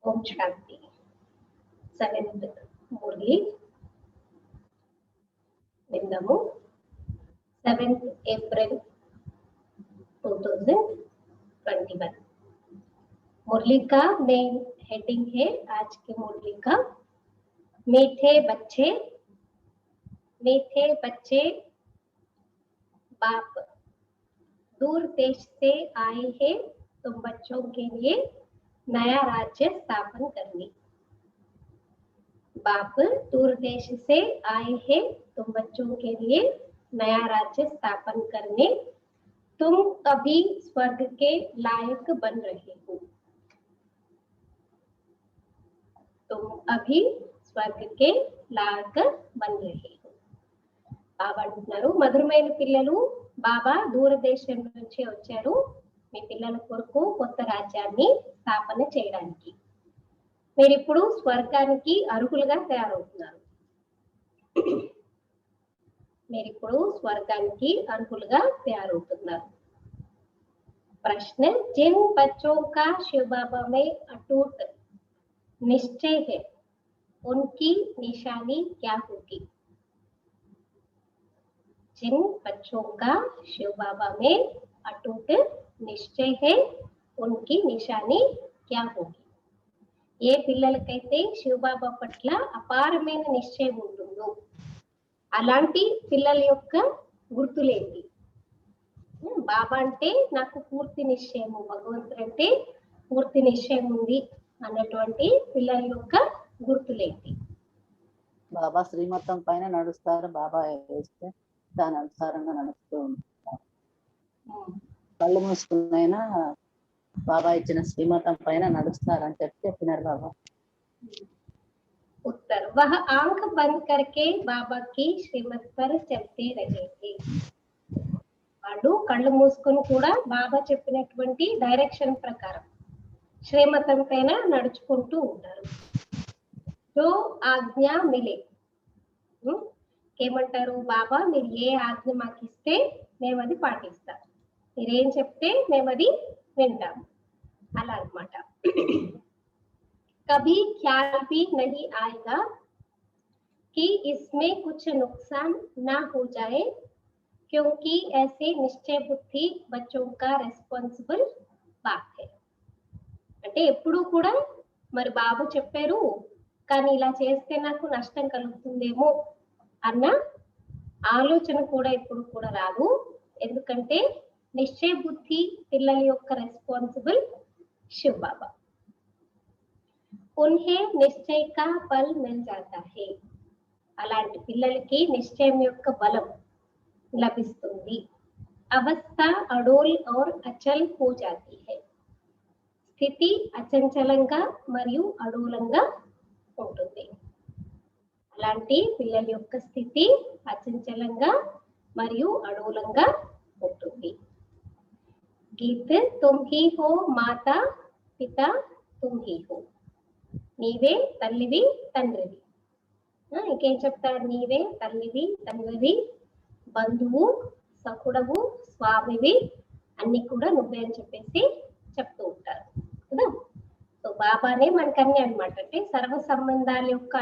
Om Shanti. 7th मुरली विंदमु 7th April 2021। मुरली का main heading है आज की मुरली का, मीठे बच्चे बाप दूर देश से आए हैं तुम बच्चों के लिए नया राज्य स्थापन करने। बाप दूर देश से आए हैं तुम बच्चों के लिए नया राज्य स्थापन करने। तुम अभी स्वर्ग के लायक बन रहे हो। तुम अभी स्वर्ग के लायक बन रहे हो। బాబా అంటున్నారు, మధురమైన పిల్లలు, బాబా దూరదేశం నుంచి వచ్చారు మీ పిల్లల కొరకు కొత్త రాజ్యాన్ని స్థాపన చేయడానికి. మీరు ఇప్పుడు స్వర్గానికి అర్హులుగా తయారవుతున్నారు. మీరు ఇప్పుడు స్వర్గానికి అర్హులుగా తయారవుతున్నారు. ప్రశ్న, जिन बच्चों का शिव बाबा में अटूट निश्चय है उनकी निशानी क्या होगी? जिन बच्चों का शिव बाबा में अटूट निश्चय है उनकी निशानी क्या होगी? ఏ పిల్లలకైతే శివబాబా పట్ల అపారమైన నిశ్చయం ఉంటుందో అలాంటి పిల్లల యొక్క గుర్తులేంటి? బాబా అంటే నాకు పూర్తి నిశ్చయము, భగవంతుడు అంటే పూర్తి నిశ్చయం ఉంది అన్నటువంటి పిల్లల యొక్క గుర్తులేంటి? బాబా శ్రీమతం పైన నడుస్తారు. బాబా వేస్తే దాని అనుసారంగా నడుస్తూ ఉంటారు. కళ్ళు మూసుకున్నైనా బాబా ఇచ్చిన శ్రీమతం పైన నడుస్తారని చెప్పినారు బాబా. उत्तर, वह आंख बंद करके बाबा की श्रीमत पर चलते रहेंगे. వాళ్ళు కళ్ళు మూసుకొని కూడా బాబా చెప్పినటువంటి డైరెక్షన్ ప్రకారం శ్రీమతం పైన నడుచుకుంటూ ఉంటారు. जो ఆజ్ఞ మిలే, ఏమంటారు, బాబా మీరు ఏ ఆజ్ఞ మాకు ఇస్తే మేము అది పాటిస్తాం, మీరేం చెప్తే మేము అది వింటాము, అలా అన్నమాట. कभी ख्याल भी नहीं आएगा कि इसमें कुछ नुकसान ना हो जाए क्योंकि ऐसे निश्चय बुद्धि बच्चों का రెస్పాన్సిబుల్ బాప్ है. అంటే ఎప్పుడు కూడా మరి బాబు చెప్పారు కానీ ఇలా చేస్తే నాకు నష్టం కలుగుతుందేమో అన్న ఆలోచన కూడా ఎప్పుడు కూడా రాదు. ఎందుకంటే నిశ్చయ బుద్ధి పిల్లల యొక్క రెస్పాన్సిబుల్ శివ బాబా. उन्हें निश्चय का बल मिल जाता है. అలాంటి పిల్లలకి నిశ్చయం యొక్క బలం లభిస్తుంది. అవస్థ అడోల్ और अचल हो जाती है. స్థితి అచంచలంగా మరియు అడోలంగా ఉంటుంది. అలాంటి పిల్లల యొక్క స్థితి అచంచలంగా మరియు అడోలంగా ఉంటుంది. గీత तुम ही हो माता पिता तुम ही हो. నీవే తల్లివి తండ్రివి. ఇంకేం చెప్తాడు, నీవే తల్లివి తండ్రివి బంధువు సఖుడవు స్వామివి అన్ని కూడా నువ్వే అని చెప్పేసి చెప్తూ ఉంటారు కదా. సో బాబానే మనకన్నీ అనమాట. అంటే సర్వ సంబంధాల యొక్క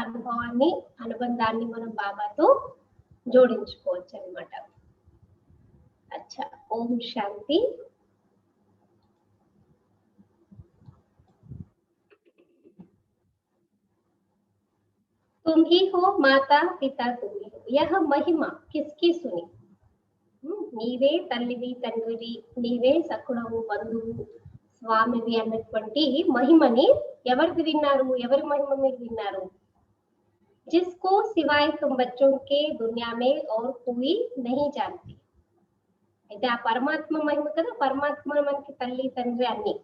అనుబంధాన్ని మనం బాబాతో జోడించుకోవచ్చు అనమాట. అచ్చా, ఓం శాంతి. तुम ही हो माता पिता तुम ही हो. यह महिमा किसकी सुनी? నీవే తల్లివి తండ్రివి నీవే సఖుడవు బంధువు స్వామివి అన్నటువంటి మహిమని ఎవరిది విన్నారు? ఎవరి మహిమ మీరు విన్నారు? जिसको सिवाय तुम बच्चों के दुनिया में और कोई नहीं जानती. అయితే ఆ పరమాత్మ మహిమ కదా. పరమాత్మ మనకి తల్లి తండ్రి అన్ని.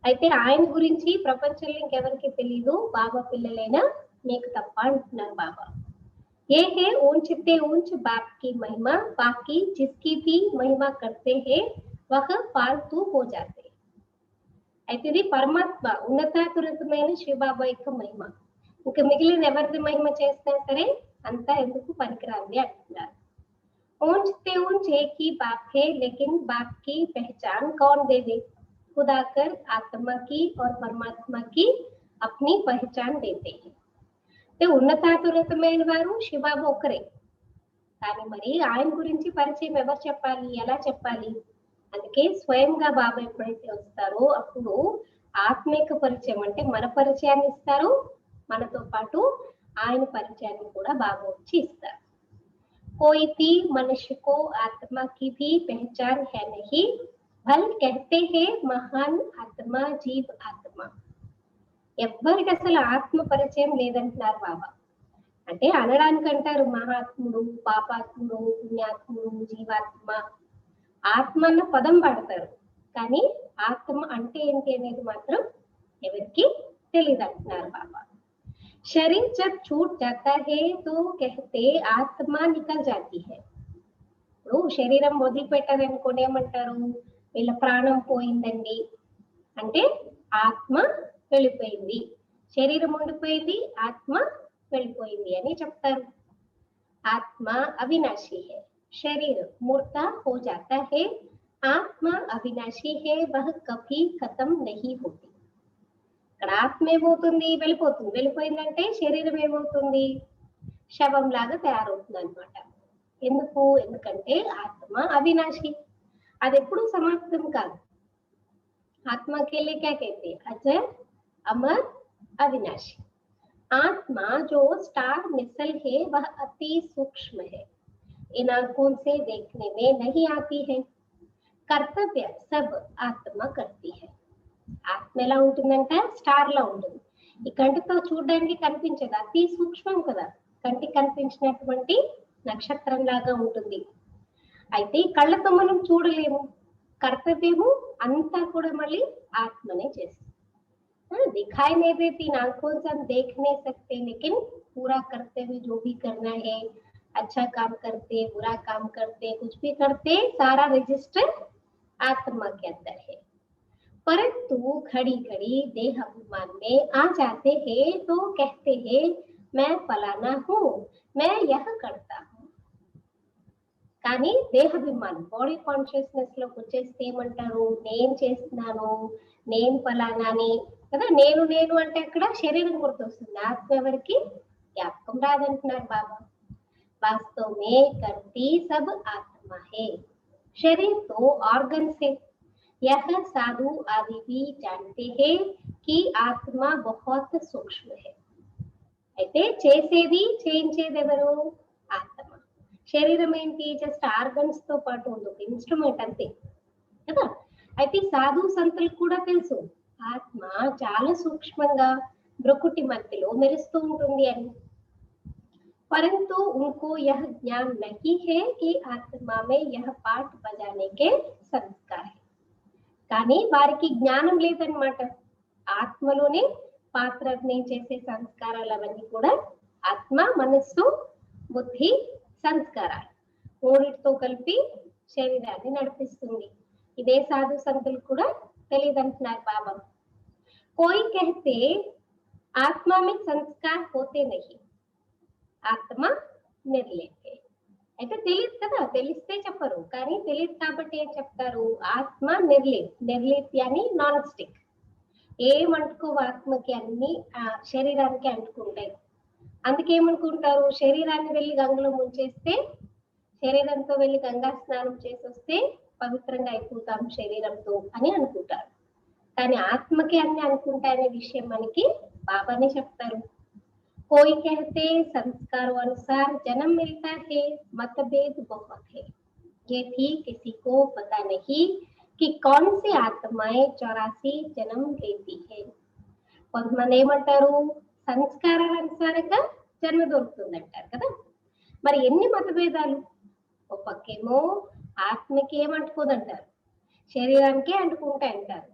అయితే ఆయన గురించి ప్రపంచంలో ఇంకెవరికి తెలియదు, బాబా పిల్లలైన నీకు తప్ప అంటున్నారు బాబా. ये है ऊंच ते ऊंच बाप की महिमा, बाकी जिसकी भी महिमा करते हैं वह फालतू हो जाते. అయితే ఇది పరమాత్మ ఉన్నతాతురతమైన శివబాబా యొక్క మహిమ. ఇంకా మిగిలిన ఎవరిది మహిమ చేసినా సరే అంతా ఎందుకు పనికిరాంది అంటున్నారు. ऊंच ते ऊंच एक ही बाप है लेकिन बाप की पहचान कौन देवे? खुद आकर आत्मा की और परमात्मा की अपनी पहचान देते हैं. అంటే ఉన్నతాతున్నతమైన వారు శివబాబా ఒక్కరే. కానీ మరి ఆయన గురించి పరిచయం ఎవరు చెప్పాలి, ఎలా చెప్పాలి? అందుకే స్వయంగా బాబా ఎప్పుడైతే వస్తారో అప్పుడు ఆత్మిక పరిచయం అంటే మన పరిచయాన్ని ఇస్తారు, మనతో పాటు ఆయన పరిచయాన్ని కూడా బాబా వచ్చి ఇస్తారు. कोई भी मनुष्य को आत्मा की भी पहचान है नहीं, बल कहते हैं महान आत्मा जीव आत्मा. ఎవ్వరికి అసలు ఆత్మ పరిచయం లేదంటున్నారు బాబా. అంటే అనడానికి అంటారు మహాత్ముడు, పాపాత్ముడు, పుణ్యాత్ముడు, జీవాత్మ. ఆత్మ అన్న పదం వాడతారు, కానీ ఆత్మ అంటే ఏంటి అనేది మాత్రం ఎవరికి తెలియదు అంటున్నారు బాబా. शरीर जब छूट जाता है तो कहते आत्मा निकल जाती है. ఇప్పుడు శరీరం వదిలిపెట్టారనుకోండి ఏమంటారు, వీళ్ళ ప్రాణం పోయిందండి అంటే ఆత్మ వెళ్ళిపోయింది, శరీరం ఉండిపోయింది ఆత్మ వెళ్ళిపోయింది అని చెప్తారు. ఆత్మ అవినాశి है, शरीर मुर्दा हो जाता है, आत्मा अविनाशी है, वह कभी खत्म नहीं होती. ఇక్కడ ఆత్మ ఏమవుతుంది, వెళ్ళిపోతుంది. వెళ్ళిపోయిందంటే శరీరం ఏమవుతుంది, శవం లాగా తయారవుతుంది అనమాట. ఎందుకు, ఎందుకంటే ఆత్మ అవినాశి, అది ఎప్పుడు సమాప్తం కాదు. ఆత్మకి लिए क्या कहते हैं, अजर अमर अविनाशी. आत्मा जो स्टार मिसल है वह अति सूक्ष्म है, इन आंखों से देखने में नहीं आती है, कर्तव्य सब आत्मा करती है. ఆత్మ ఎలా ఉంటుందంటే స్టార్ లా ఉంటుంది. ఈ కంటితో చూడడానికి కనిపించదు, అతి సూక్ష్మం కదా, కంటికి కనిపించినటువంటి నక్షత్రం లాగా ఉంటుంది. అయితే కళ్ళతో మనం చూడలేము, కర్తవ్యము అంతా కూడా మళ్ళీ ఆత్మనే చేస్తుంది. दिखाई नहीं देती, आंखों से हम देख नहीं सकते, लेकिन पूरा कर्तव्य जो भी करना है, अच्छा काम करते, बुरा काम करते, कुछ भी करते, सारा रजिस्टर आत्मा के अंदर है. परंतु घड़ी घड़ी देह अभिमान में आ जाते हैं तो कहते हैं मैं फलाना हूँ, मैं यह करता हूँ. కానీ దేహాభిమానం బాడీ కాన్షియస్నెస్ లోకి వచ్చేస్తే ఏమంటారు, నేను చేస్తున్నాను, నేను ఫలానాని కదా. నేను నేను అంటే అక్కడ శరీరం గుర్తొస్తుంది, ఆత్మ ఎవరికి జ్ఞాపకం రాదంటున్నారు బాబా. वास्तव में करती सब आत्मा है, शरीर तो ऑर्गन से. यह साधु आदि भी जानते हैं कि आत्मा बहुत सूक्ष्म है. అయితే చేసేది చేయించేది ఎవరు, ఆత్మ. శరీరం ఏంటి, జస్ట్ ఆర్గన్స్ తో పాటు ఉంది, ఒక ఇన్స్ట్రుమెంట్ అంతే కదా. అయితే సాధు సంతులకు కూడా తెలుసు ఆత్మ చాలా సూక్ష్మంగా బ్రకుటి మధ్యలో మెరుస్తూ ఉంటుంది అని. परंतु उनको यह ज्ञान नहीं है कि आत्मा में यह पाठ बजाने के संस्कार है. కానీ వారికి జ్ఞానం లేదన్నమాట, ఆత్మలోనే పాత్ర అభినయం చేసే సంస్కారాలు అవన్నీ కూడా ఆత్మ, మనస్సు, బుద్ధి, సంస్కారాలు మూడిటితో కలిపి శరీరాన్ని నడిపిస్తుంది. ఇదే సాధు సంతులు కూడా తెలియదంటున్నారు బాబా. కోయి कहते आत्मा में संस्कार होते नहीं, ఆత్మ నిర్లేపే. అయితే తెలియదు కదా, తెలిస్తే చెప్పరు, కానీ తెలియదు కాబట్టి ఏం చెప్తారు, ఆత్మ నిర్లేప్. నిర్లేప్ అని నాన్ స్టిక్, ఏమంటుకోవు ఆత్మకి, అన్ని శరీరానికి అంటుకుంటాయి. అందుకేమనుకుంటారు, శరీరాన్ని వెళ్ళి గంగలో ముంచేస్తే, శరీరంతో వెళ్ళి గంగా స్నానం చేసి వస్తే పవిత్రంగా అయిపోతాం శరీరంతో అని అనుకుంటారు. కానీ ఆత్మకి అన్ని అనుకుంటాయనే విషయం మనకి బాబానే చెప్తారు. कोई कहते संस्कारों अनुसार जन्म मिलता है, मतभेद बहुत है, ये भी किसी को पता नहीं कि कौन सी आत्माएं 84 जन्म लेती है. కొంతమంది ఏమంటారు, సంస్కారాల అనుసారంగా జన్మ దొరుకుతుంది అంటారు కదా. మరి ఎన్ని మతభేదాలు, ఒక పక్కేమో ఆత్మకి ఏమంటుకోదంటారు, శరీరానికే అంటుకుంటాయి అంటారు.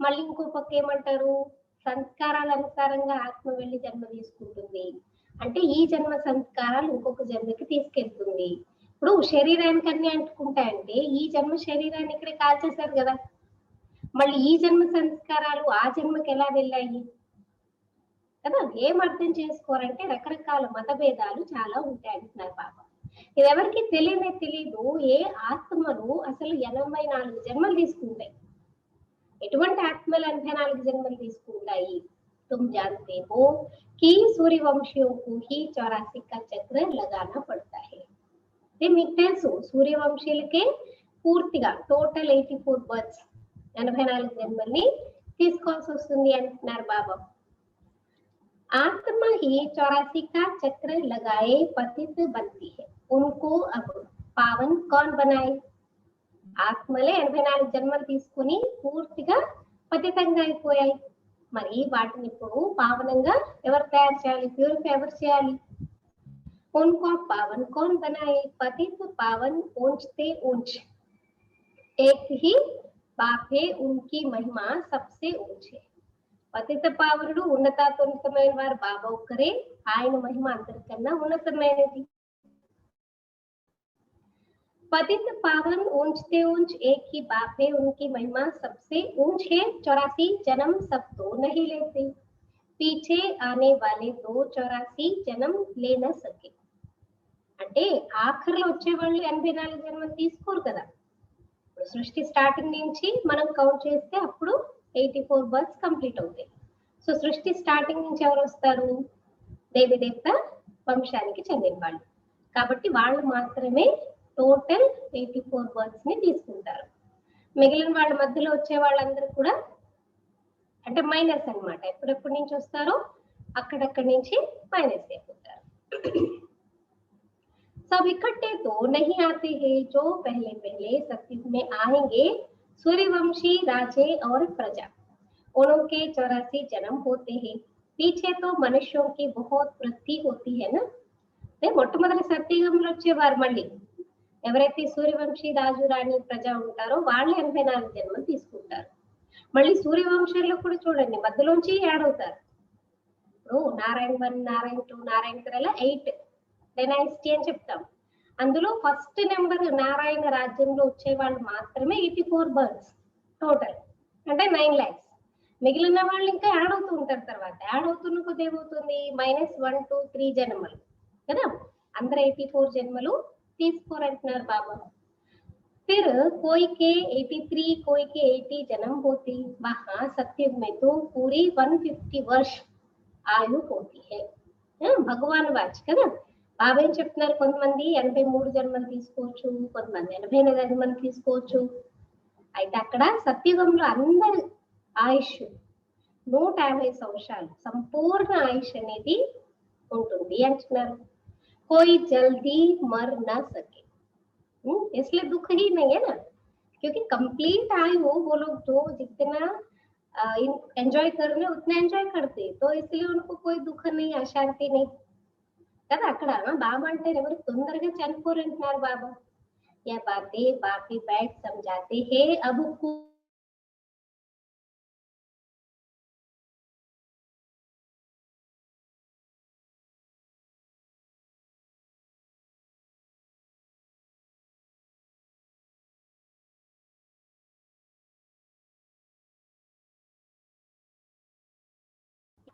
మళ్ళీ ఇంకో పక్క ఏమంటారు, సంస్కారాల అనుసారంగా ఆత్మ వెళ్ళి జన్మ తీసుకుంటుంది అంటే ఈ జన్మ సంస్కారాలు ఇంకొక జన్మకి తీసుకెళ్తుంది. ఇప్పుడు శరీరానికి అన్ని అంటుకుంటాయంటే ఈ జన్మ శరీరాన్ని ఇక్కడే కాల్చేశారు కదా, మళ్ళీ ఈ జన్మ సంస్కారాలు ఆ జన్మకి ఎలా వెళ్ళాయి కదా. ఏం అర్థం చేసుకోరంటే రకరకాల మతభేదాలు చాలా ఉంటాయి అంటున్నారు బాబా. ఇది ఎవరికి తెలియదు. ఏ ఆత్మలు అసలు 84 జన్మలు తీసుకుంటాయి, ఎటువంటి ఆత్మలు 84 జన్మలు తీసుకుంటాయి तुम जानते हो कि सूर्यवंशियों को ही 84 का चक्र लगाना पड़ता है. మీకు తెలుసు సూర్యవంశీయులకే పూర్తిగా టోటల్ 84 బర్త్స్ 84 జన్మల్ని తీసుకోవాల్సి వస్తుంది అంటున్నారు బాబా. आत्मा ही 84 का चक्र लगाए पतित बनती है. उनको अब पावन कौन बनाए? ఆత్మలే 84 జన్మలు తీసుకొని పూర్తిగా పతితంగా అయిపోయాయి. మరి వాటిని ఇప్పుడు పావనంగా ఎవరు తయారు చేయాలి? ప్యూరిఫై ఎవరు చేయాలి? उनको पावन कौन बनाए? पतित पावन ऊंचते ऊंच एक ही बाप है, उनकी महिमा सबसे ऊंच है. పతిత పావనుడు ఉన్నతాతోన్నతమైన వారు బాబా ఒక్కరే, ఆయన మహిమ అందరికన్నా ఉన్నతమైనది. पतित पावन ऊंचते ऊंच एक ही बाप है, उनकी महिमा सबसे ऊंच है. 84 जन्म सब तो नहीं लेते, पीछे आने वाले 284 जन्म ले न सके. అంటే ఆఖరిలో వచ్చే వాళ్ళు 84 జన్మలు తీసుకోరు కదా. సృష్టి స్టార్టింగ్ నుంచి మనం కౌంట్ చేస్తే అప్పుడు 84 బర్త్స్ కంప్లీట్ అవుతాయి. సో సృష్టి స్టార్టింగ్ నుంచి ఎవరు వస్తారు? దేవి దేవత వంశానికి చెందిన వాళ్ళు. కాబట్టి వాళ్ళు మాత్రమే టోటల్ 84 బర్త్స్ ని తీసుకుంటారు. మిగిలిన వాళ్ళ మధ్యలో వచ్చే వాళ్ళందరూ కూడా అంటే మైనస్ అన్నమాట. ఎప్పుడెప్పటి నుంచి వస్తారో అక్కడక్కడి నుంచి మైనస్ అయిపోతారు. सब इकट्ठे तो नहीं आते हैं, जो पहले पहले सत्युग में आएंगे सूर्यवंशी राजे और प्रजा, उनके 84 जन्म होते हैं. पीछे तो मनुष्यों की बहुत वृद्धि होती है ना. మొట్టమొదటి సత్యుగంలో వచ్చేవారు మళ్ళీ ఎవరైతే సూర్యవంశీ రాజు రాణి ప్రజ ఉంటారో వాళ్ళే 84 జన్మలు తీసుకుంటారు. మళ్ళీ సూర్యవంశంలో కూడా చూడండి మధ్యలోంచి యాడ్ అవుతారు. ఇప్పుడు నారాయణ 1 నారాయణ 2 నారాయణ 3 అలా 8 డైనాసిటీ అని చెప్తాం. అందులో ఫస్ట్ నెంబర్ నారాయణ రాజ్యంలో వచ్చే వాళ్ళు మాత్రమే 84 బర్త్స్ టోటల్, అంటే 9 lakhs. మిగిలిన వాళ్ళు ఇంకా యాడ్ అవుతూ ఉంటారు. తర్వాత యాడ్ అవుతున్న కొద్ది ఏమవుతుంది? -1 2 3 జన్మలు కదా. అందరూ 84 జన్మలు తీసుకోరంటున్నారు బాబా. फिर कोई के 83 कोई के 80 जन्म होती. वहां सत्युग में तो पूरी 150 वर्ष आयु होती है. భగవాన్ వాచ్ కదా. బాబా ఏం చెప్తున్నారు? కొంతమంది 83 జన్మలు తీసుకోవచ్చు, కొంతమంది 84 జన్మలు తీసుకోవచ్చు. అయితే అక్కడ సత్యుగంలో అందరి ఆయుష్ 150 సంవత్సరాలు సంపూర్ణ ఆయుష్ అనేది ఉంటుంది అంటున్నారు. कोई जल्दी मर ना सके, इसलिए दुख ही नहीं है ना, क्योंकि कंप्लीट आयु वो लोग जो जितना एंजॉय करने उतना एंजॉय करते, तो इसलिए उनको कोई दुख नहीं, अशांति नहीं కదా. అక్కడ బాబా అంటే ఎవరు తొందరగా చనిపోరంటున్నారు బాబా. యా బాతే బాపి బైట్ సమझाते हैं. अब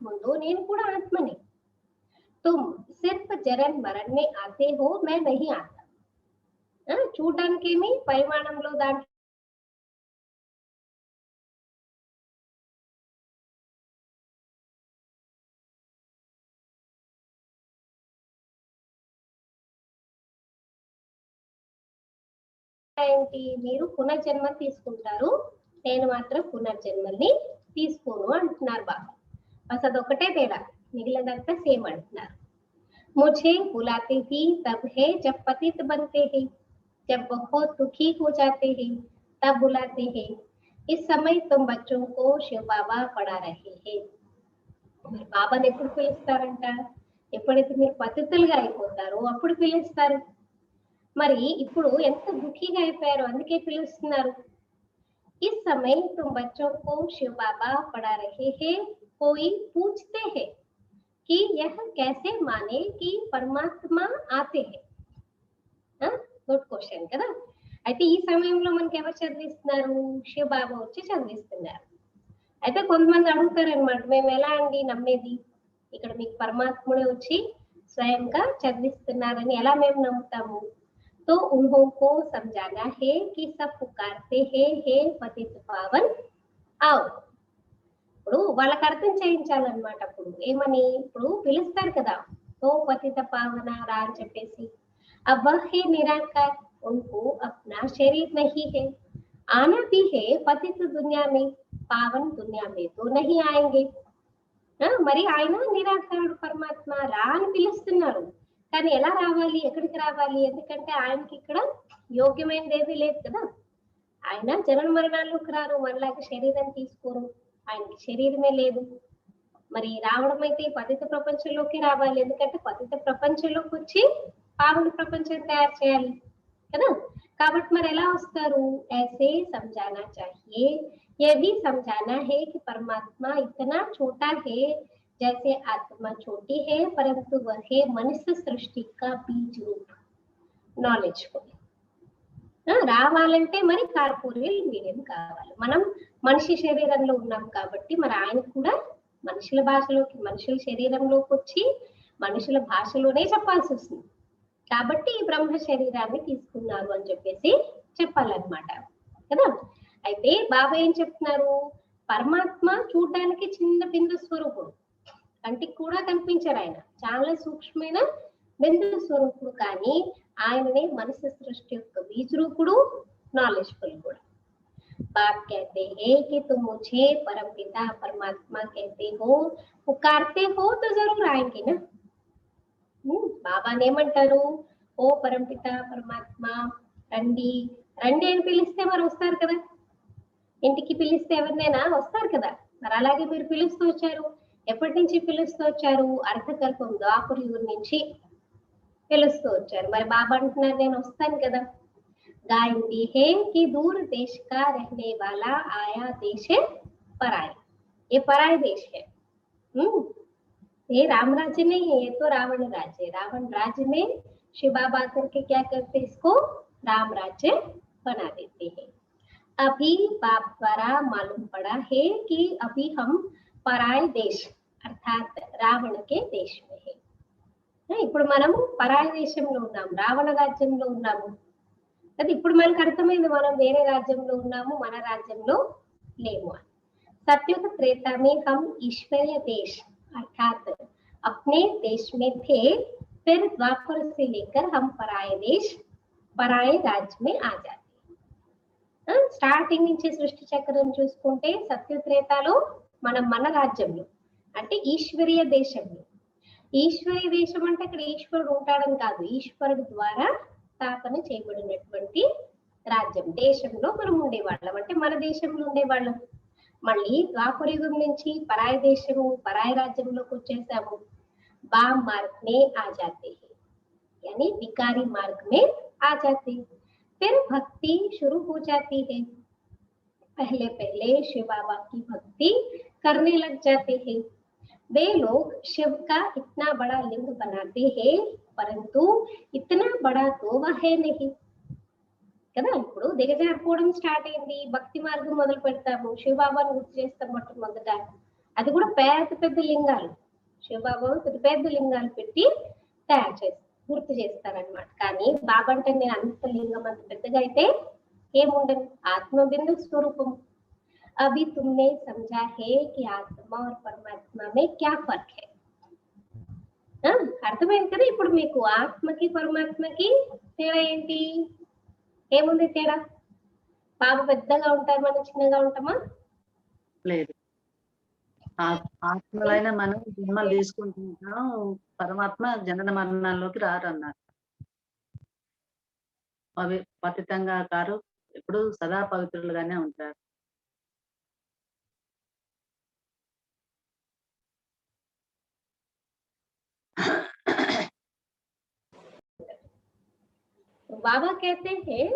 ముందు నేను కూడా ఆత్మని. तुम सिर्फ जन्म मरण में आते हो, मैं नहीं आता. చూడడానికేమి పరిమాణంలో దాంట్లో ఏంటి? మీరు పునర్జన్మ తీసుకుంటారు, నేను మాత్రం పునర్జన్మల్ని తీసుకోను అంటున్నారు బాబా. బస్ అదొకటే తేడా, మిగిలినంతా సేమ్ అంటున్నారు. मुझे बुलाते ही तब है जब पतित बनते हैं, जब बहुत दुखी हो जाते हैं तब बुलाते हैं. इस समय तुम बच्चों को शिव बाबा पढ़ा रहे हैं. బాబాని ఎప్పుడు పిలుస్తారంట? ఎప్పుడైతే మీరు పతితులుగా అయిపోతారో అప్పుడు పిలుస్తారు. మరి ఇప్పుడు ఎంత దుఃఖీగా అయిపోయారో అందుకే పిలుస్తున్నారు. इस समय तुम बच्चों को शिव बाबा पढ़ा रहे हैं. कोई पूछते हैं कि यह कैसे माने कि परमात्मा आते हैं. గుడ్ క్వశ్చన్ కదా. అయితే ఈ సమయంలో మనకి ఎవరు చదివిస్తున్నారు? శివ బాబా వచ్చి చదివిస్తున్నారు. అయితే కొంతమంది అడుగుతారనమాట, మేము ఎలా అండి నమ్మేది? ఇక్కడ మీకు పరమాత్ముడే వచ్చి స్వయంగా చదివిస్తున్నారని ఎలా మేము నమ్ముతాము? तो उनको समझाना है कि सब पुकारते हैं, हे पतित पावन आओ. ఇప్పుడు వాళ్ళకి అర్థం చేయించాలన్నమాట. అప్పుడు ఏమని, ఇప్పుడు పిలుస్తారు కదా, ఓ పతిత పావన రా అని చెప్పేసి. अब वह है निराकार, उनको अपना शरीर नहीं है, आना भी है पतित दुनिया में, पावन दुनिया में तो नहीं आएंगे. మరి ఆయన నిరాకారుడు పరమాత్మ రా అని పిలుస్తున్నారు, కానీ ఎలా రావాలి, ఎక్కడికి రావాలి, ఎందుకంటే ఆయనకి ఇక్కడ యోగ్యమైనది ఏది లేదు కదా. ఆయన జనన మరణాల్లోకి రారు, మనలాగా శరీరం తీసుకోరు, ఆయనకి శరీరమే లేదు. మరి రావడం అయితే పతిత ప్రపంచంలోకి రావాలి, ఎందుకంటే పతిత ప్రపంచంలోకి వచ్చి పావన ప్రపంచం తయారు చేయాలి కదా. కాబట్టి మరి ఎలా వస్తారు, ऐसे समझाना चाहिए, ये भी समझाना है कि परमात्मा इतना छोटा है जैसे आत्मा छोटी है, परंतु वह है मनुष्य सृष्टि का बीज रूप knowledgeful. రావాలంటే మరి కార్పొరియల్ మీడియం కావాలి. మనం మనిషి శరీరంలో ఉన్నాం కాబట్టి మరి ఆయన కూడా మనుషుల భాషలోకి, మనుషుల శరీరంలోకి వచ్చి మనుషుల భాషలోనే చెప్పాల్సి వస్తుంది. కాబట్టి ఈ బ్రహ్మ శరీరాన్ని తీసుకున్నారు అని చెప్పేసి చెప్పాలన్నమాట కదా. అయితే బాబా ఏం చెప్తున్నారు, పరమాత్మ చూడడానికి చిన్న బిందు స్వరూపుడు, కంటికి కూడా కనిపించారు, ఆయన చాలా సూక్ష్మమైన బిందు స్వరూపుడు, కానీ ఆయననే మనుష్య సృష్టి యొక్క బీజరూపుడు, నాలెడ్జ్ఫుల్ కూడా. बाप कहते हैं कि तुम मुझे परम पिता परमात्मा कहते हो, पुकारते हो तो जरूर आएंगे ना. బాబా ఏమంటారు, ఓ పరంపిత పరమాత్మ రండి రండి అని పిలిస్తే మరి వస్తారు కదా. ఇంటికి పిలిస్తే ఎవరినైనా వస్తారు కదా. మరి అలాగే మీరు పిలుస్తూ వచ్చారు. ఎప్పటి నుంచి పిలుస్తూ వచ్చారు, అర్ధకల్పం ద్వాపర యుగం నుంచి పిలుస్తూ వచ్చారు. మరి బాబా అంటున్నారు నేను వస్తాను కదా. गायंदी है कि दूर देश का रहने वाला आया देश है पराय, ये पराय देश है. ये राम राज्य नहीं है, ये तो रावण राज्य है. रावण राज्य में शिव बाबा करके क्या करते, इसको राम राज्य बना देते हैं. अभी बाप द्वारा मालूम पड़ा है कि अभी हम पराय देश अर्थात रावण के देश में है. ఇప్పుడు మనము పరాయ దేశంలో ఉన్నాం, రావణ రాజ్యంలో ఉన్నాము. అది ఇప్పుడు మనకు అర్థమైంది, మనం వేరే రాజ్యంలో ఉన్నాము, మన రాజ్యంలో లేము అని. सत्युग त्रेता में हम ईश्वरीय देश अर्थात अपने देश में थे, फिर द्वापर से लेकर हम पराये देश पराये राज्य में आ जाते. స్టార్టింగ్ నుంచి సృష్టి చక్రం చూసుకుంటే సత్యత్రేతాలో మనం మన రాజ్యంలో అంటే ఈశ్వరీయ దేశంలో. ఈశ్వరీయ దేశం అంటే అక్కడ ఈశ్వరుడు ఉంటాడని కాదు, ఈశ్వరుడు ద్వారా స్థాపన చేయబడినటువంటి రాజ్యం, దేశంలో మనం ఉండేవాళ్ళం, అంటే మన దేశంలో ఉండేవాళ్ళం. మళ్ళీ ద్వాపర యుగం నుంచి పరాయ దేశము పరాయ రాజ్యంలోకి వచ్చేసాము. बाम मार्ग में आ जाते हैं, यानी विकारी मार्ग में आ जाते हैं. फिर भक्ति शुरू हो जाती है. पहले पहले शिव बाबा की भक्ति करने लग जाते हैं. वे लोग शिव का इतना बड़ा लिंग बनाते हैं, परंतु इतना बड़ा तो वह है नहीं కదా. ఇప్పుడు దిగజారిపోవడం స్టార్ట్ అయింది, భక్తి మార్గం మొదలు పెడతాము, శివబాబాను గుర్తు చేస్తాం మొట్టమొదట. అది కూడా పెద్ద పెద్ద లింగాలు, శివబాబా పెద్ద పెద్ద లింగాలు పెట్టి తయారు చేస్తారు, గుర్తు చేస్తారనమాట. కానీ బాబా అంటే నేను అంత లింగం అంత పెద్దగా అయితే ఏముండదు, ఆత్మ బిందు స్వరూపం. अभी तुमने समझा है कि आत्मा और परमात्मा में क्या फर्क है. అర్థమైంది కదా ఇప్పుడు మీకు ఆత్మకి పరమాత్మకి తేడా ఏంటి, ఏముంది తేడా? బాబా పెద్దగా ఉంటారు, మనం చిన్నగా ఉంటామా? లేదు, ఆత్మలైన మనం జన్మలు తీసుకుంటున్నాం, పరమాత్మ జనన మరణాల్లోకి రారన్నారు. అవి పతితంగా కారు, ఎప్పుడు సదా పవిత్రులుగానే ఉంటారు. बाबा कहते हैं